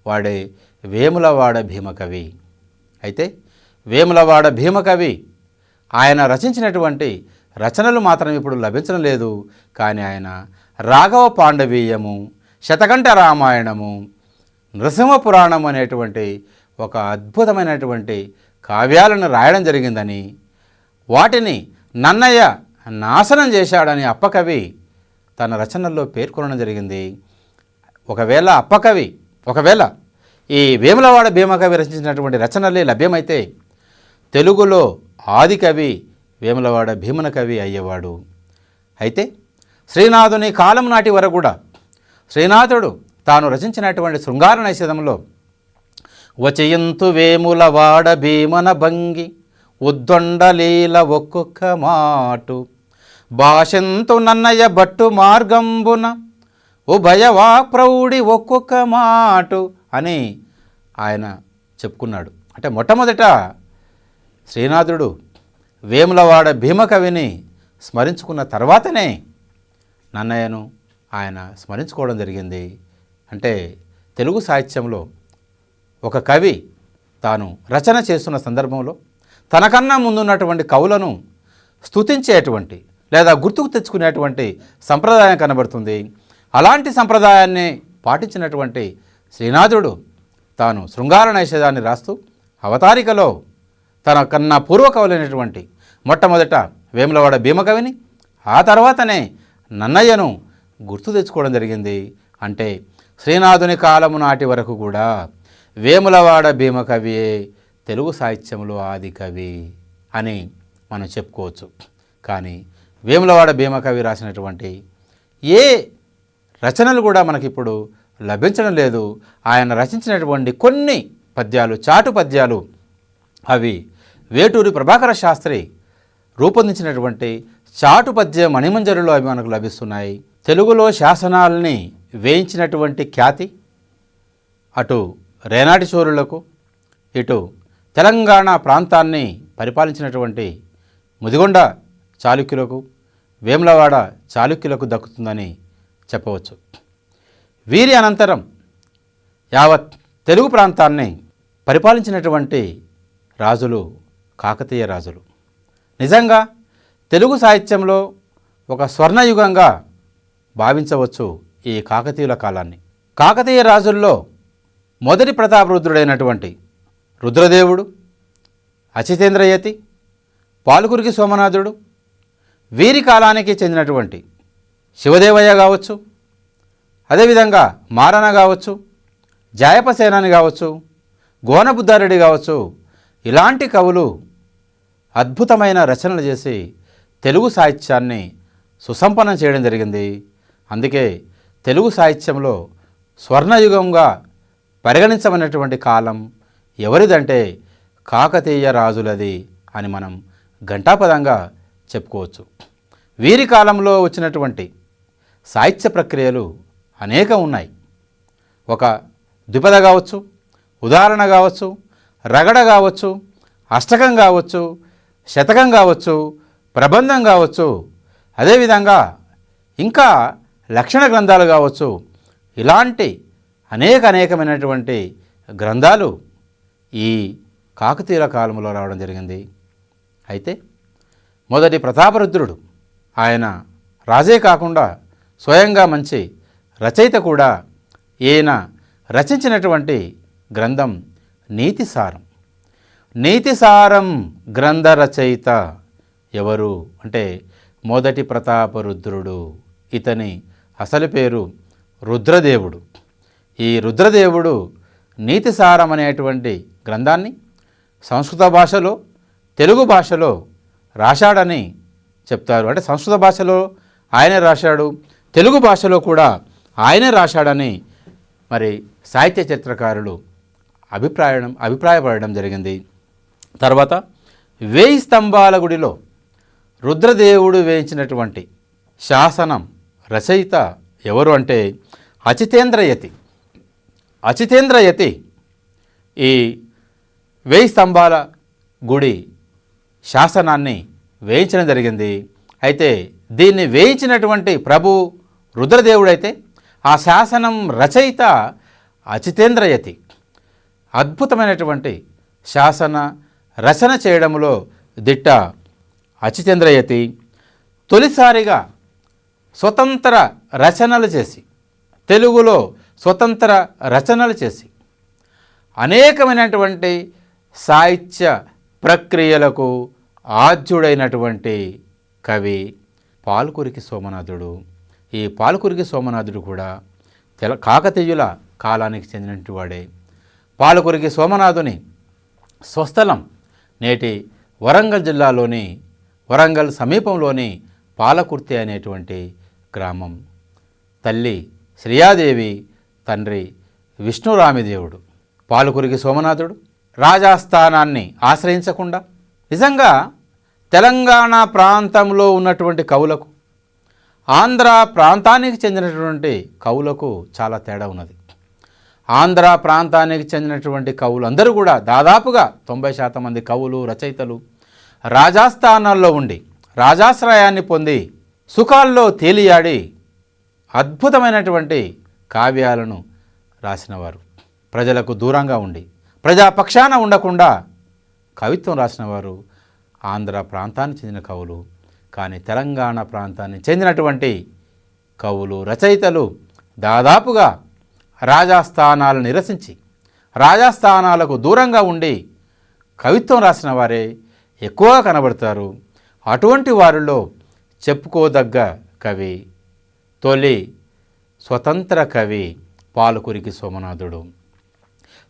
వాడే వేములవాడ భీమకవి. అయితే వేములవాడ భీమకవి ఆయన రచించినటువంటి రచనలు మాత్రం ఇప్పుడు లభించడం లేదు. కానీ ఆయన రాఘవ పాండవీయము, శతకంఠ రామాయణము, నృసింహ పురాణం అనేటువంటి ఒక అద్భుతమైనటువంటి కావ్యాలను రాయడం జరిగిందని, వాటిని నన్నయ్య నాశనం చేశాడని అప్పకవి తన రచనల్లో పేర్కొనడం జరిగింది. ఒకవేళ ఈ వేములవాడ భీమకవి రచించినటువంటి రచనలే లభ్యమైతే తెలుగులో ఆదికవి వేములవాడ భీమన కవి అయ్యేవాడు. అయితే శ్రీనాథుని కాలం నాటి వరకు కూడా శ్రీనాథుడు తాను రచించినటువంటి శృంగార నైషధంలో వచయంతు వేములవాడ భీమన భంగి ఉద్దొండలీల ఒక్కొక్క మాటు భాషంతు నన్నయ్య బట్టు మార్గంబున ఉభయవా ప్రౌఢి ఒక్కొక్క మాటు అని ఆయన చెప్పుకున్నాడు. అంటే మొట్టమొదట శ్రీనాథుడు వేములవాడ భీమకవిని స్మరించుకున్న తర్వాతనే నన్నయ్యను ఆయన స్మరించుకోవడం జరిగింది. అంటే తెలుగు సాహిత్యంలో ఒక కవి తాను రచన చేస్తున్న సందర్భంలో తనకన్నా ముందున్నటువంటి కవులను స్తుతించేటువంటి లేదా గుర్తుకు తెచ్చుకునేటువంటి సంప్రదాయం కనబడుతుంది. అలాంటి సంప్రదాయాన్ని పాటించినటువంటి శ్రీనాథుడు తాను శృంగార నైషధాన్ని రాస్తూ అవతారికలో తన కన్నా పూర్వకవులైనటువంటి మొట్టమొదట వేములవాడ భీమకవిని, ఆ తర్వాతనే నన్నయ్యను గుర్తు తెచ్చుకోవడం జరిగింది. అంటే శ్రీనాథుని కాలము నాటి వరకు కూడా వేములవాడ భీమకవియే తెలుగు సాహిత్యంలో ఆది కవి అని మనం చెప్పుకోవచ్చు. కానీ వేములవాడ భీమకవి రాసినటువంటి ఏ రచనలు కూడా మనకిప్పుడు లభించడం లేదు. ఆయన రచించినటువంటి కొన్ని పద్యాలు, చాటు పద్యాలు, అవి వేటూరి ప్రభాకర శాస్త్రి రూపొందించినటువంటి చాటు పద్య మణిమంజరిలో అవి మనకు లభిస్తున్నాయి. తెలుగులో శాసనాలని వేయించినటువంటి ఖ్యాతి అటు రేనాటి చోరులకు, ఇటు తెలంగాణ ప్రాంతాన్ని పరిపాలించినటువంటి ముదిగొండ చాళుక్యులకు, వేములవాడ చాళుక్యులకు దక్కుతుందని చెప్పవచ్చు. వీరి అనంతరం యావత్ తెలుగు ప్రాంతాన్ని పరిపాలించినటువంటి రాజులు కాకతీయ రాజులు. నిజంగా తెలుగు సాహిత్యంలో ఒక స్వర్ణయుగంగా భావించవచ్చు ఈ కాకతీయుల కాలాన్ని. కాకతీయ రాజుల్లో మొదటి ప్రతాపరుద్రుడైనటువంటి రుద్రదేవుడు, అచితేంద్రయతి, పాల్కురికి సోమనాథుడు, వీరి కాలానికి చెందినటువంటి శివదేవయ్య కావచ్చు, అదేవిధంగా మారన కావచ్చు, జాయపసేనాని కావచ్చు, గోనబుద్ధారెడ్డి కావచ్చు, ఇలాంటి కవులు అద్భుతమైన రచనలు చేసి తెలుగు సాహిత్యాన్ని సుసంపన్నం చేయడం జరిగింది. అందుకే తెలుగు సాహిత్యంలో స్వర్ణయుగంగా పరిగణించబడినటువంటి కాలం ఎవరిదంటే కాకతీయ రాజులది అని మనం ఘంటాపదంగా చెప్పుకోవచ్చు. వీరి కాలంలో వచ్చినటువంటి సాహిత్య ప్రక్రియలు అనేకం ఉన్నాయి. ఒక ద్విపద కావచ్చు, ఉదాహరణ కావచ్చు, రగడ కావచ్చు, అష్టకం కావచ్చు, శతకం కావచ్చు, ప్రబంధం కావచ్చు, అదేవిధంగా ఇంకా లక్షణ గ్రంథాలు కావచ్చు. ఇలాంటి అనేకమైనటువంటి గ్రంథాలు ఈ కాకతీయుల కాలంలో రావడం జరిగింది. అయితే మొదటి ప్రతాపరుద్రుడు ఆయన రాజే కాకుండా స్వయంగా మంచి రచయిత కూడా. ఈయన రచించినటువంటి గ్రంథం నీతిసారం. నీతిసారం గ్రంథ రచయిత ఎవరు అంటే మొదటి ప్రతాపరుద్రుడు. ఇతని అసలు పేరు రుద్రదేవుడు. ఈ రుద్రదేవుడు నీతిసారం అనేటువంటి గ్రంథాన్ని సంస్కృత భాషలో, తెలుగు భాషలో రాశాడని చెప్తారు. అంటే సంస్కృత భాషలో ఆయనే రాశాడు, తెలుగు భాషలో కూడా ఆయనే రాశాడని మరి సాహిత్య చరిత్రకారులు అభిప్రాయపడడం జరిగింది. తర్వాత 1000 స్తంభాల గుడిలో రుద్రదేవుడు వేయించినటువంటి శాసనం రచయిత ఎవరు అంటే అచితేంద్రయతి. అచితేంద్రయతి ఈ 1000 స్తంభాల గుడి శాసనాన్ని వేయించడం జరిగింది. అయితే దీన్ని వేయించినటువంటి ప్రభు రుద్రదేవుడైతే ఆ శాసనం రచయిత అచితేంద్రయతి. అద్భుతమైనటువంటి శాసన రచన చేయడంలో దిట్ట అచితేంద్రయతి. తొలిసారిగా స్వతంత్ర రచనలు చేసి, తెలుగులో స్వతంత్ర రచనలు చేసి అనేకమైనటువంటి సాహిత్య ప్రక్రియలకు ఆద్యుడైనటువంటి కవి పాల్కురికి సోమనాథుడు. ఈ పాల్కురికి సోమనాథుడు కూడా కాకతీయుల కాలానికి చెందినటువంటి వాడే. పాల్కురికి సోమనాథుని స్వస్థలం నేటి వరంగల్ జిల్లాలోని, వరంగల్ సమీపంలోని పాలకుర్తి అనేటువంటి గ్రామం. తల్లి శ్రీయాదేవి, తండ్రి విష్ణురామిదేవుడు. పాల్కురికి సోమనాథుడు రాజాస్థానాన్ని ఆశ్రయించకుండా నిజంగా తెలంగాణ ప్రాంతంలో ఉన్నటువంటి కవులకు, ఆంధ్ర ప్రాంతానికి చెందినటువంటి కవులకు చాలా తేడా ఉన్నది. ఆంధ్ర ప్రాంతానికి చెందినటువంటి కవులు అందరూ కూడా దాదాపుగా 90% మంది కవులు, రచయితలు రాజాస్థానాల్లో ఉండి రాజాశ్రయాన్ని పొంది సుఖాల్లో తేలియాడి అద్భుతమైనటువంటి కావ్యాలను రాసినవారు. ప్రజలకు దూరంగా ఉండి ప్రజాపక్షాన ఉండకుండా కవిత్వం రాసినవారు ఆంధ్ర ప్రాంతానికి చెందిన కవులు. కానీ తెలంగాణ ప్రాంతానికి చెందినటువంటి కవులు, రచయితలు దాదాపుగా రాజాస్థానాలను నిరసించి రాజాస్థానాలకు దూరంగా ఉండి కవిత్వం రాసిన వారే ఎక్కువగా కనబడతారు. అటువంటి వారిలో చెప్పుకోదగ్గ కవి, తొలి స్వతంత్ర కవి పాలకురికి సోమనాథుడు.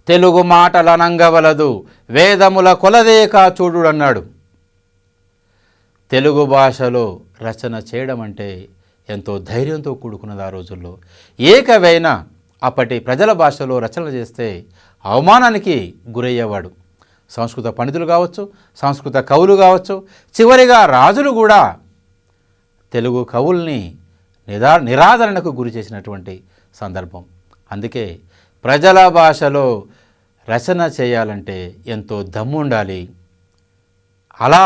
తెలుగు మాటలనంగవలదు వేదముల కొలదేకా చూడు అన్నాడు. తెలుగు భాషలో రచన చేయడం అంటే ఎంతో ధైర్యంతో కూడుకున్నది. ఆ రోజుల్లో ఏ కవైనా అప్పటి ప్రజల భాషలో రచనలు చేస్తే అవమానానికి గురయ్యేవాడు. సంస్కృత పండితులు కావచ్చు, సంస్కృత కవులు కావచ్చు, చివరిగా రాజులు కూడా తెలుగు కవుల్ని నిరాదరణకు గురి చేసినటువంటి సందర్భం. అందుకే ప్రజల భాషలో రచన చేయాలంటే ఎంతో దమ్ము ఉండాలి. అలా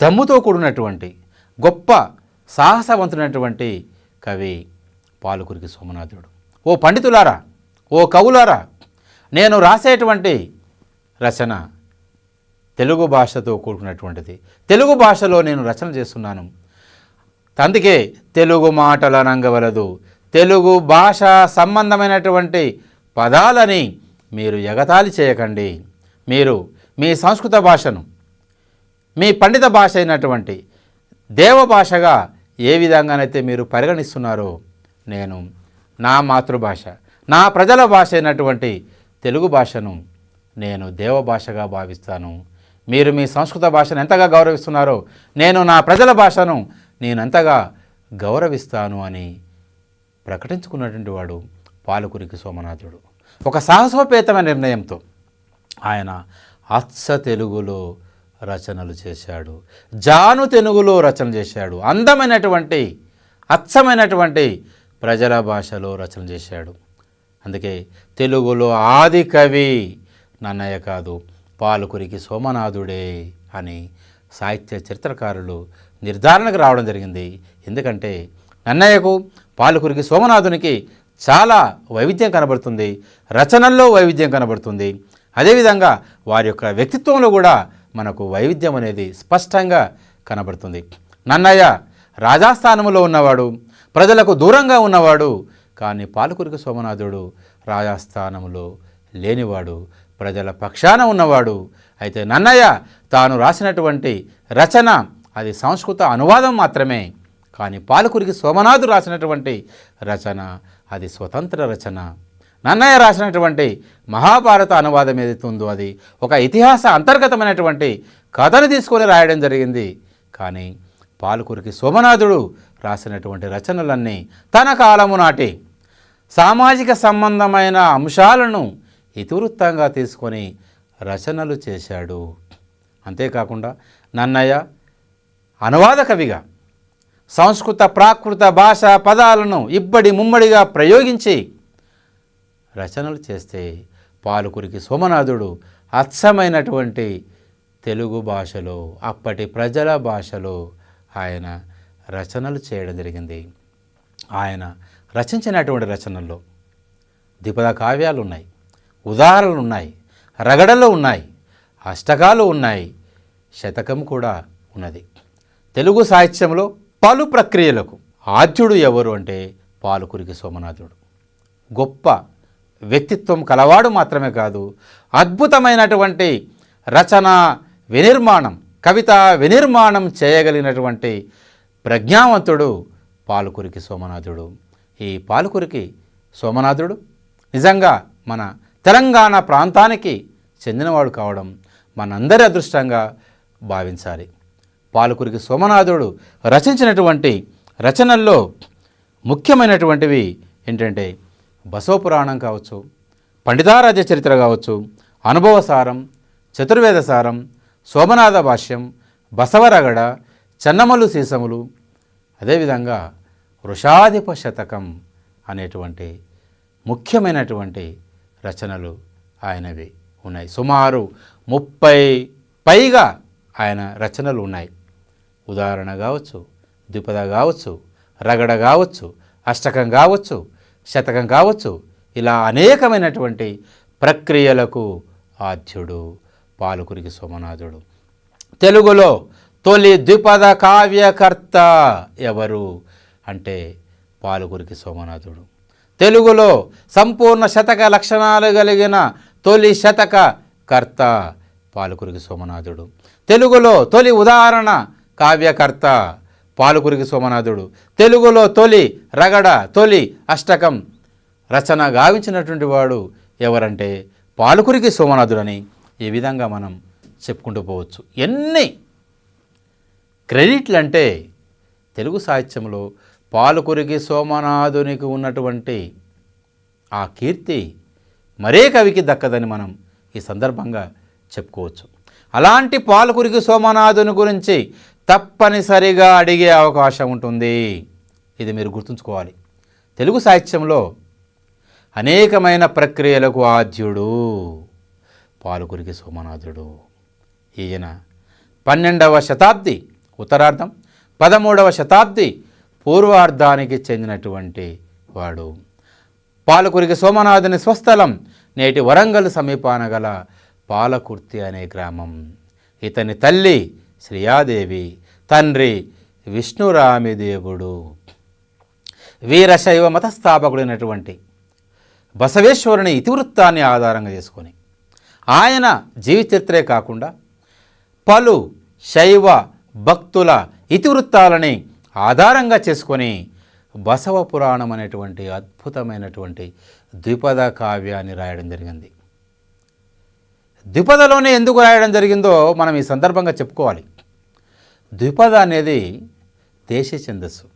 దమ్ముతో కూడినటువంటి గొప్ప సాహసవంతుడైనటువంటి కవి పాలకురికి సోమనాథుడు. ఓ పండితులారా, ఓ కవులారా, నేను రాసేటువంటి రచన తెలుగు భాషతో కూడుకున్నటువంటిది. తెలుగు భాషలో నేను రచన చేస్తున్నాను. అందుకే తెలుగు మాటలనంగవలదు, తెలుగు భాష సంబంధమైనటువంటి పదాలని మీరు ఎగతాళి చేయకండి. మీరు మీ సంస్కృత భాషను, మీ పండిత భాష అయినటువంటి దేవ భాషగా ఏ విధంగానైతే మీరు పరిగణిస్తున్నారో, నేను నా మాతృభాష, నా ప్రజల భాష అయినటువంటి తెలుగు భాషను నేను దేవ భాషగా భావిస్తాను. మీరు మీ సంస్కృత భాషను ఎంతగా గౌరవిస్తున్నారో, నేను నా ప్రజల భాషను నేనంతగా గౌరవిస్తాను అని ప్రకటించుకున్నటువంటి వాడు పాలకురికి సోమనాథుడు. ఒక సాహసోపేతమైన నిర్ణయంతో ఆయన అచ్చ తెలుగులో రచనలు చేశాడు, జాను తెలుగులో రచన చేశాడు, అందమైనటువంటి అచ్చమైనటువంటి ప్రజల భాషలో రచన చేశాడు. అందుకే తెలుగులో ఆది కవి నన్నయ్య కాదు, పాలకురికి సోమనాథుడే అని సాహిత్య చరిత్రకారులు నిర్ధారణకు రావడం జరిగింది. ఎందుకంటే నన్నయ్యకు, పాలకురికి సోమనాథునికి చాలా వైవిధ్యం కనబడుతుంది, రచనల్లో వైవిధ్యం కనబడుతుంది. అదేవిధంగా వారి యొక్క వ్యక్తిత్వంలో కూడా మనకు వైవిధ్యం అనేది స్పష్టంగా కనబడుతుంది. నన్నయ్య రాజాస్థానంలో ఉన్నవాడు, ప్రజలకు దూరంగా ఉన్నవాడు. కానీ పాలకురికి సోమనాథుడు రాజాస్థానంలో లేనివాడు, ప్రజల పక్షాన ఉన్నవాడు. అయితే నన్నయ్య తాను రాసినటువంటి రచన అది సంస్కృత అనువాదం మాత్రమే. కానీ పాలకురికి సోమనాథుడు రాసినటువంటి రచన అది స్వతంత్ర రచన. నన్నయ్య రాసినటువంటి మహాభారత అనువాదం ఏదైతే ఉందో అది ఒక ఇతిహాస అంతర్గతమైనటువంటి కథను తీసుకొని రాయడం జరిగింది. కానీ పాలకురికి సోమనాథుడు రాసినటువంటి రచనలన్నీ తన కాలము నాటి సామాజిక సంబంధమైన అంశాలను ఇతివృత్తంగా తీసుకొని రచనలు చేశాడు. అంతేకాకుండా నన్నయ్య అనువాద కవిగా సంస్కృత ప్రాకృత భాష పదాలను ఇబ్బడి ముమ్మడిగా ప్రయోగించి రచనలు చేస్తే పాలకురికి సోమనాథుడు అచ్చమైనటువంటి తెలుగు భాషలో, అప్పటి ప్రజల భాషలో ఆయన రచనలు చేయడం జరిగింది. ఆయన రచించినటువంటి రచనల్లో ద్విపద కావ్యాలు ఉన్నాయి, ఉదాహరణలు ఉన్నాయి, రగడలు ఉన్నాయి, అష్టకాలు ఉన్నాయి, శతకం కూడా ఉన్నది. తెలుగు సాహిత్యంలో పలు ప్రక్రియలకు ఆద్యుడు ఎవరు అంటే పాలకురికి సోమనాథుడు. గొప్ప వ్యక్తిత్వం కలవాడు మాత్రమే కాదు, అద్భుతమైనటువంటి రచన వినిర్మాణం, కవిత వినిర్మాణం చేయగలిగినటువంటి ప్రజ్ఞావంతుడు పాలకురికి సోమనాథుడు. ఈ పాలకురికి సోమనాథుడు నిజంగా మన తెలంగాణ ప్రాంతానికి చెందినవాడు కావడం మనందరి అదృష్టంగా భావించాలి. పాలకురికి సోమనాథుడు రచించినటువంటి రచనల్లో ముఖ్యమైనటువంటివి ఏంటంటే బసవపురాణం కావచ్చు, పండితారాధ్య చరిత్ర కావచ్చు, అనుభవసారం, చతుర్వేదసారం, సోమనాథ భాష్యం, బసవరగడ, చెన్నమల్లు సీసములు, అదేవిధంగా వృషాధిప శతకం అనేటువంటి ముఖ్యమైనటువంటి రచనలు ఆయనవి ఉన్నాయి. సుమారు 30 పైగా ఆయన రచనలు ఉన్నాయి. ఉదాహరణ కావచ్చు, ద్విపద కావచ్చు, రగడ కావచ్చు, అష్టకం కావచ్చు, శతకం కావచ్చు, ఇలా అనేకమైనటువంటి ప్రక్రియలకు ఆద్యుడు పాలకురికి సోమనాథుడు. తెలుగులో తొలి ద్విపద కావ్యకర్త ఎవరు అంటే పాలకురికి సోమనాథుడు. తెలుగులో సంపూర్ణ శతక లక్షణాలు కలిగిన తొలి శతక కర్త పాలకురికి సోమనాథుడు. తెలుగులో తొలి ఉదాహరణ కావ్యకర్త పాలకురికి సోమనాథుడు. తెలుగులో తొలి రగడ తొలి అష్టకం రచన గావించినటువంటి వాడు ఎవరంటే పాలకురికి సోమనాథుడని ఈ విధంగా మనం చెప్పుకుంటూ పోవచ్చు. ఎన్ని క్రెడిట్లు అంటే తెలుగు సాహిత్యంలో పాలకురికి సోమనాథునికి ఉన్నటువంటి ఆ కీర్తి మరే కవికి దక్కదని మనం ఈ సందర్భంగా చెప్పుకోవచ్చు. అలాంటి పాలకురికి సోమనాథుని గురించి తప్పనిసరిగా అడిగే అవకాశం ఉంటుంది. ఇది మీరు గుర్తుంచుకోవాలి. తెలుగు సాహిత్యంలో అనేకమైన ప్రక్రియలకు ఆద్యుడు పాలకురికి సోమనాథుడు. ఈయన 12వ శతాబ్ది ఉత్తరార్ధం 13వ శతాబ్ది పూర్వార్ధానికి చెందినటువంటి వాడు. పాలకురికి సోమనాథుని స్వస్థలం నేటి వరంగల్ సమీపాన గల పాలకుర్తి అనే గ్రామం. ఇతని తల్లి శ్రీయాదేవి, తండ్రి విష్ణురామిదేవుడు. వీరశైవ మతస్థాపకుడైనటువంటి బసవేశ్వరుని ఇతివృత్తాన్ని ఆధారంగా చేసుకొని ఆయన జీవితచరిత్రే కాకుండా పలు శైవ భక్తుల ఇతివృత్తాలని ఆధారంగా చేసుకొని బసవ పురాణం అనేటువంటి అద్భుతమైనటువంటి ద్విపద కావ్యాన్ని రాయడం జరిగింది. ద్విపదలోనే ఎందుకు రాయడం జరిగిందో మనం ఈ సందర్భంగా చెప్పుకోవాలి. ద్విపద అనేది దేశీ ఛందస్సు.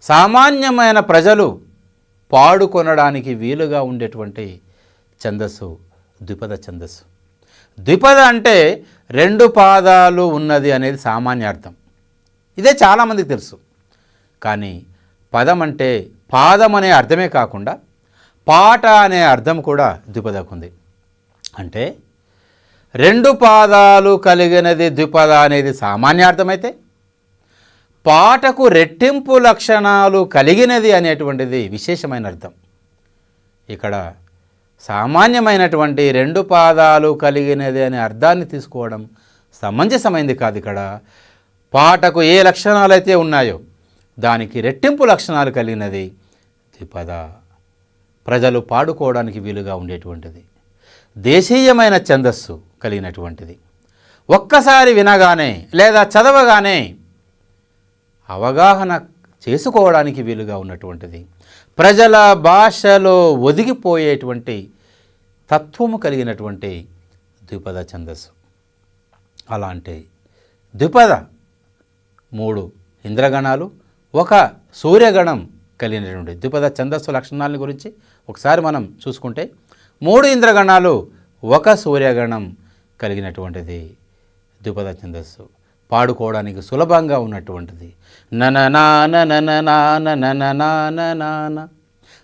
సామాన్యమైన ప్రజలు పాడుకొనడానికి వీలుగా ఉండేటువంటి ఛందస్సు ద్విపద ఛందస్సు. ద్విపద అంటే 2 పాదాలు ఉన్నది అనేది సామాన్య అర్థం. ఇదే చాలామందికి తెలుసు. కానీ పదం అంటే పాదం అనే అర్థమే కాకుండా పాట అనే అర్థం కూడా ద్విపదకు ఉంది. అంటే 2 పాదాలు కలిగినది ద్విపద అనేది సామాన్య అర్థమైతే పాటకు రెట్టింపు లక్షణాలు కలిగినది అనేటువంటిది విశేషమైన అర్థం. ఇక్కడ సామాన్యమైనటువంటి 2 పాదాలు కలిగినది అనే అర్థాన్ని తీసుకోవడం సమంజసమైంది కాదు. ఇక్కడ పాటకు ఏ లక్షణాలు అయితే ఉన్నాయో దానికి రెట్టింపు లక్షణాలు కలిగినది ద్విపద. ప్రజలు పాడుకోవడానికి వీలుగా ఉండేటువంటిది, దేశీయమైన ఛందస్సు కలిగినటువంటిది, ఒక్కసారి వినగానే లేదా చదవగానే అవగాహన చేసుకోవడానికి వీలుగా ఉన్నటువంటిది, ప్రజల భాషలో ఒదిగిపోయేటువంటి తత్వము కలిగినటువంటి ద్విపద ఛందస్సు. అలాంటి ద్విపద 3 ఇంద్రగణాలు 1 సూర్యగణం కలిగినటువంటి ద్విపద ఛందస్సు లక్షణాల గురించి ఒకసారి మనం చూసుకుంటే 3 ఇంద్రగణాలు 1 సూర్యగణం కలిగినటువంటిది ద్విపద ఛందస్సు. పాడుకోవడానికి సులభంగా ఉన్నటువంటిది. నన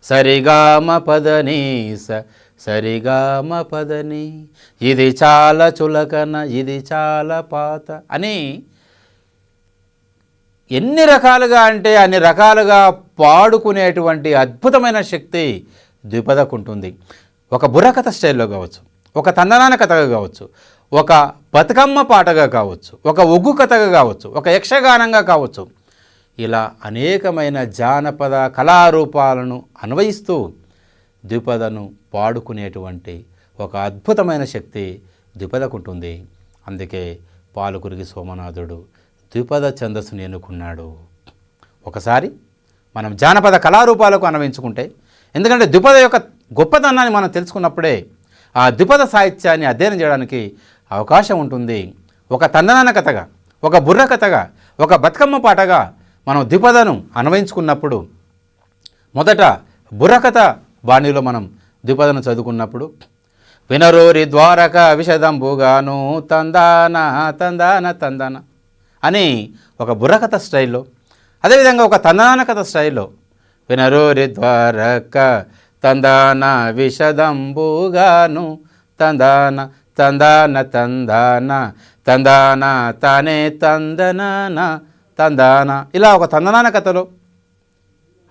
సరిగామ పదని సరిగామ పదని ఇది చాలా చులకన ఇది చాలా పాత అని ఎన్ని రకాలుగా అంటే అన్ని రకాలుగా పాడుకునేటువంటి అద్భుతమైన శక్తి ద్విపదకు ఉంటుంది. ఒక బుర్రకథ స్టైల్లో కావచ్చు, ఒక తందనాన కథగా కావచ్చు, ఒక బతుకమ్మ పాటగా కావచ్చు, ఒక ఒగ్గు కథగా కావచ్చు, ఒక యక్షగానంగా కావచ్చు, ఇలా అనేకమైన జానపద కళారూపాలను అన్వయిస్తూ ద్విపదను పాడుకునేటువంటి ఒక అద్భుతమైన శక్తి ద్విపదకు ఉంటుంది. అందుకే పాలకురికి సోమనాథుడు ద్విపద ఛందస్సును ఎన్నుకున్నాడు. ఒకసారి మనం జానపద కళారూపాలకు అన్వయించుకుంటే, ఎందుకంటే ద్విపద యొక్క గొప్పతనాన్ని మనం తెలుసుకున్నప్పుడే ఆ ద్విపద సాహిత్యాన్ని అధ్యయనం చేయడానికి అవకాశం ఉంటుంది. ఒక తందనాన కథగా, ఒక బుర్ర కథగా, ఒక బతుకమ్మ పాటగా మనం ద్విపదను అన్వయించుకున్నప్పుడు, మొదట బుర్రకథ బాణిలో మనం ద్విపదను చదువుకున్నప్పుడు వినరోరి ద్వారక విషదంబుగాను తందాన తందాన తందాన అని ఒక బుర్రకథ స్టైల్లో, అదేవిధంగా ఒక తందాన కథ స్టైల్లో వినరోరి ద్వారక తందాన విషదంబుగాను తందాన తందాన తందాన తందాన తానే తందనాన తందాన ఇలా ఒక తందనాన కథలో,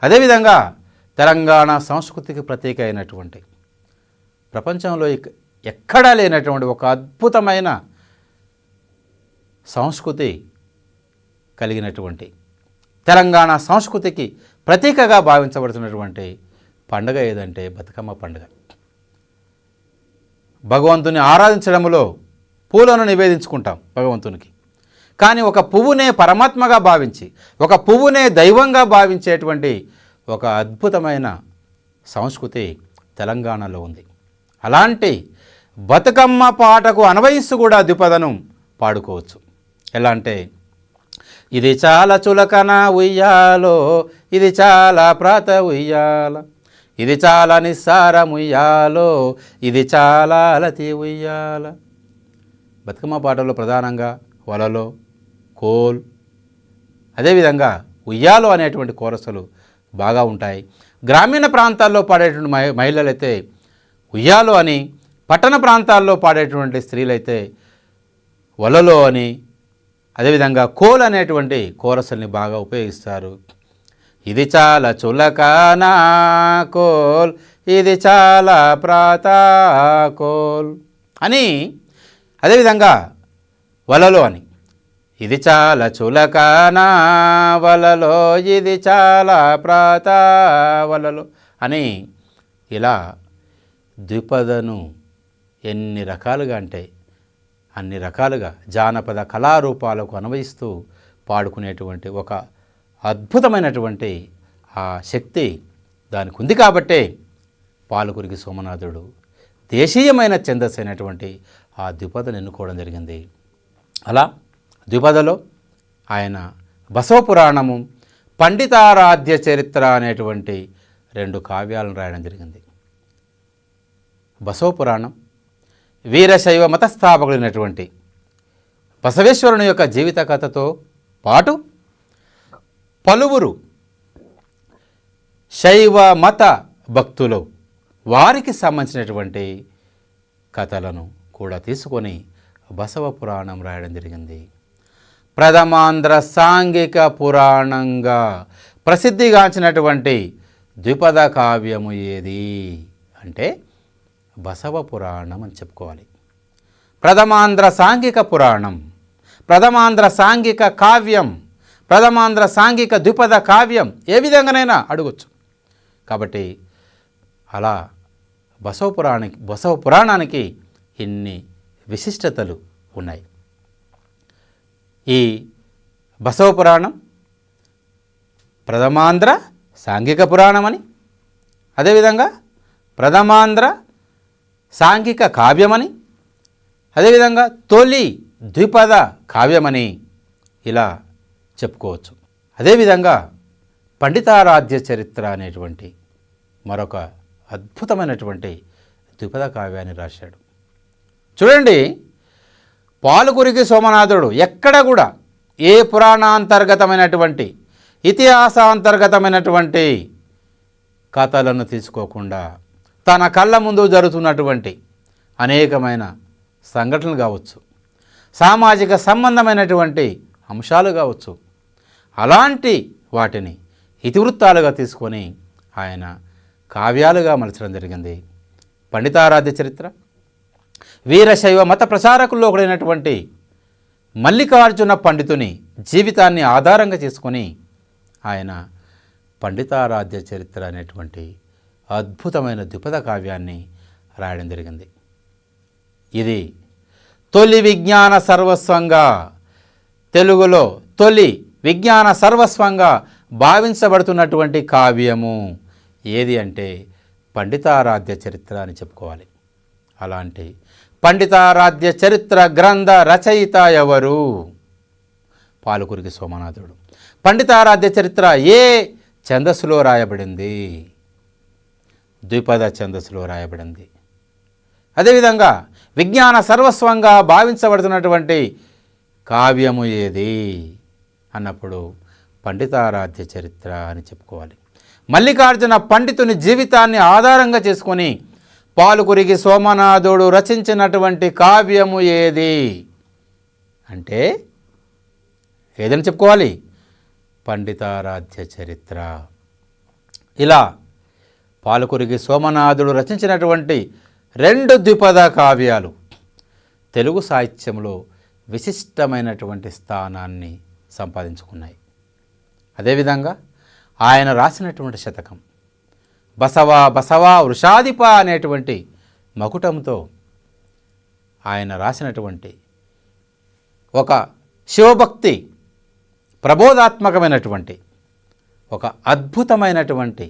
అదేవిధంగా తెలంగాణ సంస్కృతికి ప్రతీక అయినటువంటి, ప్రపంచంలో ఎక్కడా లేనటువంటి ఒక అద్భుతమైన సంస్కృతి కలిగినటువంటి, తెలంగాణ సంస్కృతికి ప్రతీకగా భావించబడుతున్నటువంటి పండుగ ఏదంటే బతుకమ్మ పండుగ. భగవంతుని ఆరాధించడంలో పూలను నివేదించుకుంటాం భగవంతునికి. కానీ ఒక పువ్వునే పరమాత్మగా భావించి, ఒక పువ్వునే దైవంగా భావించేటువంటి ఒక అద్భుతమైన సంస్కృతి తెలంగాణలో ఉంది. అలాంటి బతుకమ్మ పాటకు అన్వయిస్తూ కూడా ద్విపదను పాడుకోవచ్చు. ఎలా అంటే, ఇది చాలా చులకన ఉయ్యాలో, ఇది చాలా ప్రాత ఉయ్యాల, ఇది చాలా నిస్సారం ఉయ్యాలో, ఇది చాలా అలతి ఉయ్యాల. బతుకమ్మ పాటలో ప్రధానంగా వలలో, కోల్, అదేవిధంగా ఉయ్యాలో అనేటువంటి కోరసలు బాగా ఉంటాయి. గ్రామీణ ప్రాంతాల్లో పాడేటువంటి మహిళలైతే ఉయ్యాలో అని, పట్టణ ప్రాంతాల్లో పాడేటువంటి స్త్రీలైతే వలలో అని, అదేవిధంగా కోల్ అనేటువంటి కోరసల్ని బాగా ఉపయోగిస్తారు. ఇది చాలా చులకనా కోల్, ఇది చాలా ప్రాత కోల్ అని, అదేవిధంగా వలలో అని, ఇది చాలా చులకనా వలలో, ఇది చాలా ప్రాత వలలో అని, ఇలా ద్విపదను ఎన్ని రకాలుగా అంటే అన్ని రకాలుగా జానపద కళారూపాలకు అన్వయిస్తూ పాడుకునేటువంటి ఒక అద్భుతమైనటువంటి ఆ శక్తి దానికి ఉంది. కాబట్టే పాలకురికి సోమనాథుడు దేశీయమైన ఛందస్సు అయినటువంటి ఆ ద్విపదను ఎన్నుకోవడం జరిగింది. అలా ద్విపదలో ఆయన బసవపురాణము, పండితారాధ్య చరిత్ర అనేటువంటి 2 కావ్యాలను రాయడం జరిగింది. బసవపురాణం వీరశైవ మతస్థాపకుడైనటువంటి బసవేశ్వరుని యొక్క జీవిత కథతో పాటు పలువురు శైవ మత భక్తులు వారికి సంబంధించినటువంటి కథలను కూడా తీసుకొని బసవ పురాణం రాయడం జరిగింది. ప్రథమాంధ్ర సాంఘిక పురాణంగా ప్రసిద్ధిగాంచినటువంటి ద్విపద కావ్యము ఏది అంటే బసవ పురాణం అని చెప్పుకోవాలి. ప్రథమాంధ్ర సాంఘిక పురాణం, ప్రథమాంధ్ర సాంఘిక కావ్యం, ప్రథమాంధ్ర సాంఘిక ద్విపద కావ్యం ఏ విధంగానైనా అడగొచ్చు. కాబట్టి అలా బసవ పురాణానికి ఇన్ని విశిష్టతలు ఉన్నాయి. ఈ బసవ పురాణం ప్రథమాంధ్ర సాంఘిక పురాణమని, అదేవిధంగా ప్రథమాంధ్ర సాంఘిక కావ్యమని, అదేవిధంగా తొలి ద్విపద కావ్యమని ఇలా చెప్పుకోవచ్చు. అదేవిధంగా పండితారాధ్య చరిత్ర అనేటువంటి మరొక అద్భుతమైనటువంటి ద్విపద కావ్యాన్ని రాశాడు. చూడండి, పాలకురికి సోమనాథుడు ఎక్కడ కూడా ఏ పురాణాంతర్గతమైనటువంటి ఇతిహాసాంతర్గతమైనటువంటి కథలను తీసుకోకుండా తన కళ్ళ ముందు జరుగుతున్నటువంటి అనేకమైన సంఘటనలు కావచ్చు, సామాజిక సంబంధమైనటువంటి అంశాలు కావచ్చు, అలాంటి వాటిని ఇతివృత్తాలుగా తీసుకొని ఆయన కావ్యాలుగా మలచడం జరిగింది. పండితారాధ్య చరిత్ర వీరశైవ మత ప్రచారకుల్లో ఒకడైనటువంటి మల్లికార్జున పండితుని జీవితాన్ని ఆధారంగా చేసుకొని ఆయన పండితారాధ్య చరిత్ర అనేటువంటి అద్భుతమైన ద్విపద కావ్యాన్ని రాయడం జరిగింది. ఇది తొలి విజ్ఞాన సర్వస్వంగా, తెలుగులో తొలి విజ్ఞాన సర్వస్వంగా భావించబడుతున్నటువంటి కావ్యము ఏది అంటే పండితారాధ్య చరిత్ర అని చెప్పుకోవాలి. అలాంటి పండితారాధ్య చరిత్ర గ్రంథ రచయిత ఎవరు? పాలకురికి సోమనాథుడు. పండితారాధ్య చరిత్ర ఏ ఛందస్సులో రాయబడింది? ద్విపద ఛందస్సులో రాయబడింది. అదేవిధంగా విజ్ఞాన సర్వస్వంగా భావించబడుతున్నటువంటి కావ్యము ఏది అన్నప్పుడు పండితారాధ్య చరిత్ర అని చెప్పుకోవాలి. మల్లికార్జున పండితుని జీవితాన్ని ఆధారంగా చేసుకొని పాలకురికి సోమనాథుడు రచించినటువంటి కావ్యము ఏది అంటే ఏదని చెప్పుకోవాలి? పండితారాధ్య చరిత్ర. ఇలా పాలకురికి సోమనాథుడు రచించినటువంటి 2 ద్విపద కావ్యాలు తెలుగు సాహిత్యంలో విశిష్టమైనటువంటి స్థానాన్ని సంపాదించుకున్నాయి. అదేవిధంగా ఆయన రాసినటువంటి శతకం బసవా బసవా వృషాధిప అనేటువంటి మకుటంతో ఆయన రాసినటువంటి ఒక శివభక్తి ప్రబోధాత్మకమైనటువంటి ఒక అద్భుతమైనటువంటి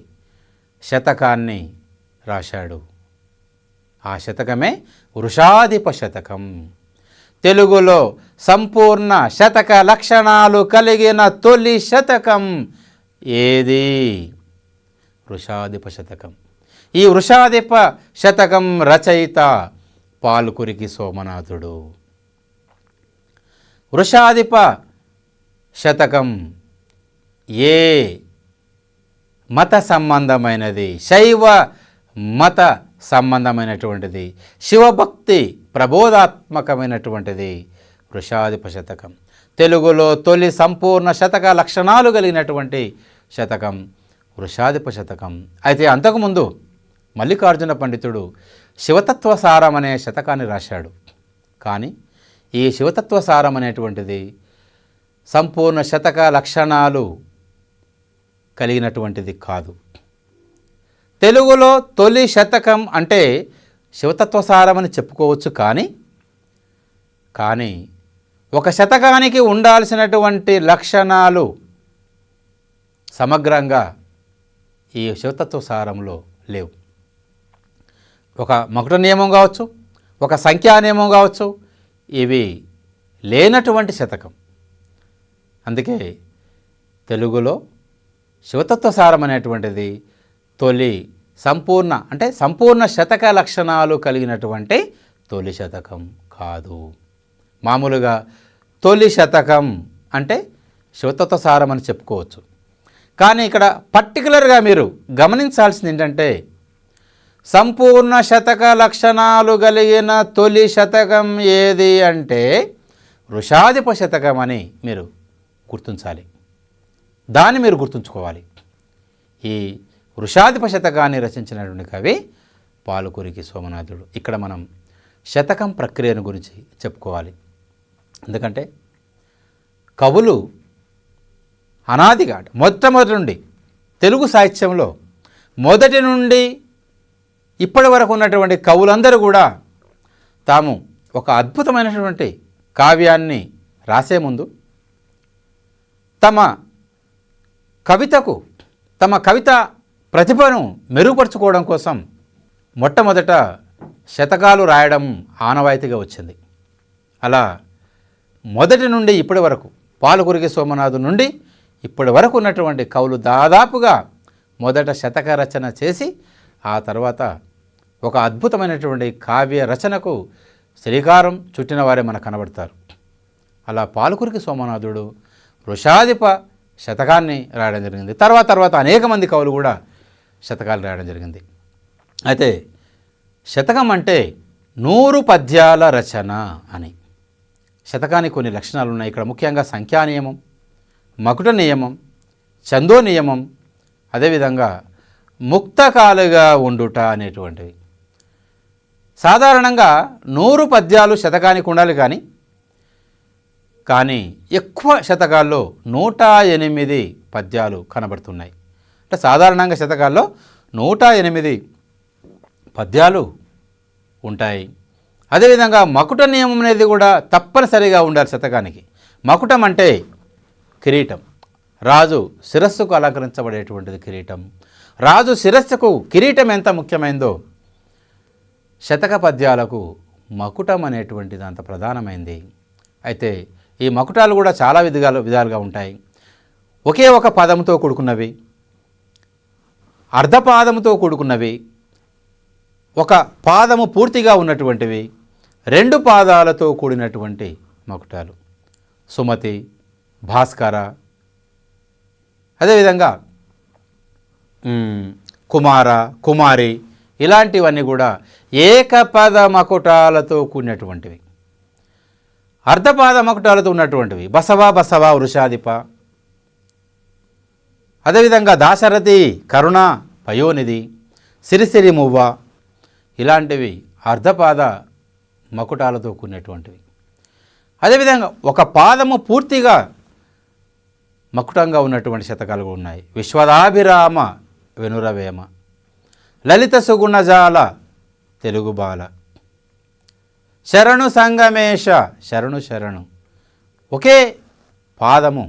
శతకాన్ని రాశాడు. ఆ శతకమే వృషాధిప శతకం. తెలుగులో సంపూర్ణ శతక లక్షణాలు కలిగిన తొలి శతకం ఏది? వృషాధిప శతకం. ఈ వృషాధిప శతకం రచయిత పాల్కురికి సోమనాథుడు. వృషాధిప శతకం ఏ మత సంబంధమైనది? శైవ మత సంబంధమైనటువంటిది, శివభక్తి ప్రబోధాత్మకమైనటువంటిది వృషాధిప శతకం. తెలుగులో తొలి సంపూర్ణ శతక లక్షణాలు కలిగినటువంటి శతకం వృషాధిప శతకం. అయితే అంతకుముందు మల్లికార్జున పండితుడు శివతత్వసారం అనే శతకాన్ని రాశాడు. కానీ ఈ శివతత్వసారం అనేటువంటిది సంపూర్ణ శతక లక్షణాలు కలిగినటువంటిది కాదు. తెలుగులో తొలి శతకం అంటే శివతత్వసారం అని చెప్పుకోవచ్చు. కానీ ఒక శతకానికి ఉండాల్సినటువంటి లక్షణాలు సమగ్రంగా ఈ శివతత్వసారంలో లేవు. ఒక మకుట నియమం కావచ్చు, ఒక సంఖ్యా నియమం కావచ్చు, ఇవి లేనటువంటి శతకం. అందుకే తెలుగులో శివతత్వసారం అనేటువంటిది తొలి సంపూర్ణ శతక లక్షణాలు కలిగినటువంటి తొలి శతకం కాదు. మామూలుగా తొలి శతకం అంటే శివతత్వసారం అని చెప్పుకోవచ్చు. కానీ ఇక్కడ పర్టికులర్గా మీరు గమనించాల్సింది ఏంటంటే సంపూర్ణ శతక లక్షణాలు కలిగిన తొలి శతకం ఏది అంటే వృషాధిప శతకం అని మీరు గుర్తించాలి. దాన్ని మీరు గుర్తుంచుకోవాలి. ఈ వృషాధిప శతకాన్ని రచించినటువంటి కవి పాలకురికి సోమనాథుడు. ఇక్కడ మనం శతకం ప్రక్రియను గురించి చెప్పుకోవాలి. ఎందుకంటే కవులు అనాదిగా మొట్టమొదటి నుండి తెలుగు సాహిత్యంలో మొదటి నుండి ఇప్పటి వరకు ఉన్నటువంటి కవులందరూ కూడా తాము ఒక అద్భుతమైనటువంటి కావ్యాన్ని రాసే ముందు తమ కవిత ప్రతిభను మెరుగుపరుచుకోవడం కోసం మొట్టమొదట శతకాలు రాయడం ఆనవాయితీగా వచ్చింది. అలా మొదటి నుండి ఇప్పటి వరకు పాలకురికి సోమనాథు నుండి ఇప్పటి వరకు ఉన్నటువంటి కవులు దాదాపుగా మొదట శతక రచన చేసి ఆ తర్వాత ఒక అద్భుతమైనటువంటి కావ్య రచనకు శ్రీకారం చుట్టిన వారే మనకు కనబడతారు. అలా పాలకురికి సోమనాథుడు వృషాధిప శతకాన్ని రాయడం జరిగింది. తర్వాత అనేక మంది కవులు కూడా శతకాలు రాయడం జరిగింది. అయితే శతకం అంటే 100 పద్యాల రచన అని. శతకానికి కొన్ని లక్షణాలు ఉన్నాయి. ఇక్కడ ముఖ్యంగా సంఖ్యా నియమం, మకుట నియమం, చందో నియమం, అదేవిధంగా ముక్తకాలుగా ఉండుట అనేటువంటివి. సాధారణంగా 100 పద్యాలు శతకానికి ఉండాలి. కానీ ఎక్కువ శతకాల్లో 108 పద్యాలు కనబడుతున్నాయి. అంటే సాధారణంగా శతకాల్లో 108 పద్యాలు ఉంటాయి. అదేవిధంగా మకుట నియమం అనేది కూడా తప్పనిసరిగా ఉండాలి శతకానికి. మకుటం అంటే కిరీటం, రాజు శిరస్సుకు అలంకరించబడేటువంటిది కిరీటం. రాజు శిరస్సుకు కిరీటం ఎంత ముఖ్యమైందో శతక పద్యాలకు మకుటం అనేటువంటిది అంత ప్రధానమైంది. అయితే ఈ మకుటాలు కూడా చాలా విధాలుగా ఉంటాయి. ఒకే ఒక పదంతో కూడుకున్నవి, అర్ధపాదముతో కూడుకున్నవి, ఒక పాదము పూర్తిగా ఉన్నటువంటివి, 2 పాదాలతో కూడినటువంటి మకుటాలు. సుమతి, భాస్కర, అదేవిధంగా కుమార, కుమారి ఇలాంటివన్నీ కూడా ఏకపద మకుటాలతో కూడినటువంటివి. అర్ధపాద మకుటాలతో ఉన్నటువంటివి బసవ వృషాధిప, అదేవిధంగా దాశరథి, కరుణ, పయోనిధి, సిరిసిరి మువ్వ ఇలాంటివి అర్ధపాద మకుటాలతో కూడినటువంటివి. అదేవిధంగా ఒక పాదము పూర్తిగా మకుటంగా ఉన్నటువంటి శతకాలు కూడా ఉన్నాయి. విశ్వదాభిరామ వెనురవేమ, లలిత సుగుణజాల తెలుగు బాల, శరణు సంగమేశ శరణు శరణు. ఒకే పాదము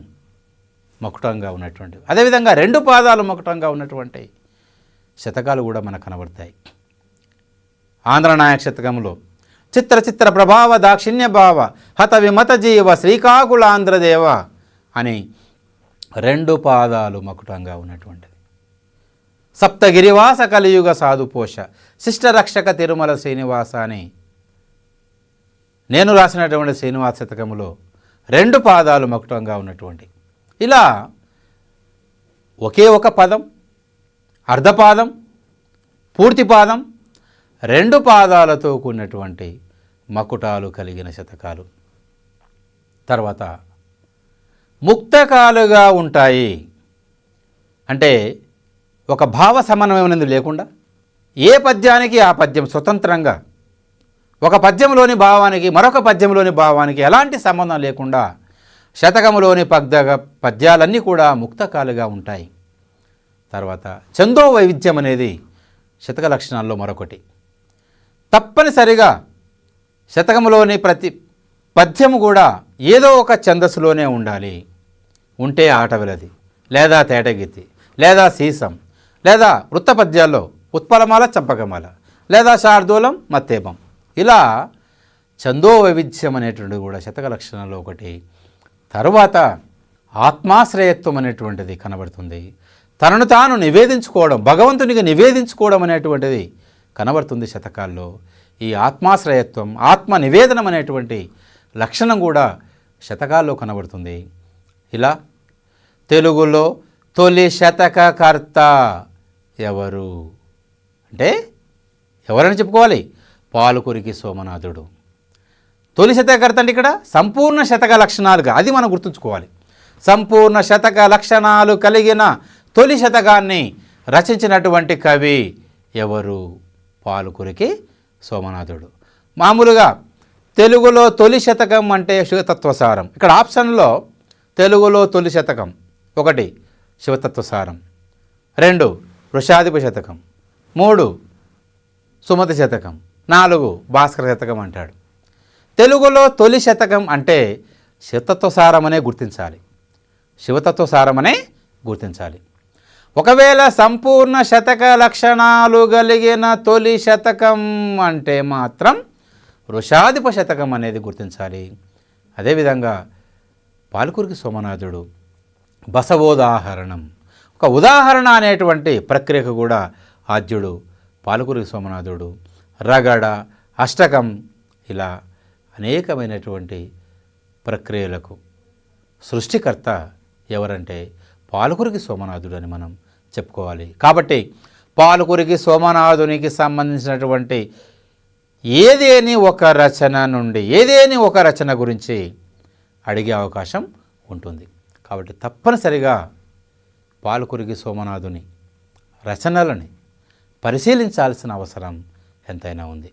మకుటంగా ఉన్నటువంటివి. అదేవిధంగా 2 పాదాలు మకుటంగా ఉన్నటువంటి శతకాలు కూడా మనకు కనబడతాయి. ఆంధ్రనాయక శతకంలో చిత్ర చిత్ర ప్రభావ దాక్షిణ్య భావ హత విమత జీవ శ్రీకాకుళాంధ్రదేవ అని 2 పాదాలు మకుటంగా ఉన్నటువంటిది. సప్తగిరివాస కలియుగ సాధుపోష శిష్టరక్షక తిరుమల శ్రీనివాస అని నేను రాసినటువంటి శ్రీనివాస శతకములో 2 పాదాలు మకుటంగా ఉన్నటువంటి. ఇలా ఒకే ఒక పదం, అర్ధపాదం, పూర్తి పాదం, 2 పాదాలతో కూడినటువంటి మకుటాలు కలిగిన శతకాలు. తర్వాత ముక్తకాలుగా ఉంటాయి. అంటే ఒక భావ సమన్వయం అనేది లేకుండా ఏ పద్యానికి ఆ పద్యం స్వతంత్రంగా, ఒక పద్యంలోని భావానికి మరొక పద్యంలోని భావానికి ఎలాంటి సంబంధం లేకుండా శతకములోని పద్యాలన్నీ కూడా ముక్తకాలుగా ఉంటాయి. తర్వాత ఛందో వైవిధ్యం అనేది శతక లక్షణాల్లో మరొకటి. తప్పనిసరిగా శతకములోని ప్రతి పద్యము కూడా ఏదో ఒక ఛందస్సులోనే ఉండాలి. ఉంటే ఆటవిలది, లేదా తేటగీతి, లేదా సీసం, లేదా వృత్తపద్యాల్లో ఉత్పలమాల చంపకమాల, లేదా శార్దూలం మత్తేపం. ఇలా ఛందో వైవిధ్యం అనేటువంటిది కూడా శతక లక్షణాల్లో ఒకటి. తరువాత ఆత్మాశ్రయత్వం అనేటువంటిది కనబడుతుంది. తనను తాను నివేదించుకోవడం, భగవంతునికి నివేదించుకోవడం అనేటువంటిది కనబడుతుంది శతకాల్లో. ఈ ఆత్మాశ్రయత్వం, ఆత్మ నివేదనం అనేటువంటి లక్షణం కూడా శతకాల్లో కనబడుతుంది. ఇలా తెలుగులో తొలి శతకకర్త ఎవరు అంటే ఎవరని చెప్పుకోవాలి? పాలుకురికి సోమనాథుడు. తొలి శతకకర్త అంటే ఇక్కడ సంపూర్ణ శతక లక్షణాలుగా, అది మనం గుర్తుంచుకోవాలి. సంపూర్ణ శతక లక్షణాలు కలిగిన తొలి శతకాన్ని రచించినటువంటి కవి ఎవరు? పాలుకురికి సోమనాథుడు. మామూలుగా తెలుగులో తొలి శతకం అంటే శివతత్వసారం. ఇక్కడ ఆప్షన్లో తెలుగులో తొలి శతకం 1 శివతత్వసారం, 2 వృషాధిప శతకం, 3 సుమతి శతకం, 4 భాస్కర శతకం అంటాడు. తెలుగులో తొలి శతకం అంటే శివతత్వసారమనే గుర్తించాలి, శివతత్వసారమనే గుర్తించాలి. ఒకవేళ సంపూర్ణ శతక లక్షణాలు కలిగిన తొలి శతకం అంటే మాత్రం వృషాధిప శతకం అనేది గుర్తించాలి. అదేవిధంగా పాలుకురికి సోమనాథుడు బసవోదాహరణం, ఒక ఉదాహరణ అనేటువంటి ప్రక్రియకు కూడా ఆద్యుడు పాలుకురికి సోమనాథుడు. రగడ, అష్టకం ఇలా అనేకమైనటువంటి ప్రక్రియలకు సృష్టికర్త ఎవరంటే పాలుకురికి సోమనాథుడు అని మనం చెప్పుకోవాలి. కాబట్టి పాలుకురికి సోమనాథునికి సంబంధించినటువంటి ఏదేని ఒక రచన నుండి ఏదేని ఒక రచన గురించి అడిగే అవకాశం ఉంటుంది. కాబట్టి తప్పనిసరిగా పాలుకురికి సోమనాథుని రచనలని పరిశీలించాల్సిన అవసరం ఎంతైనా ఉంది.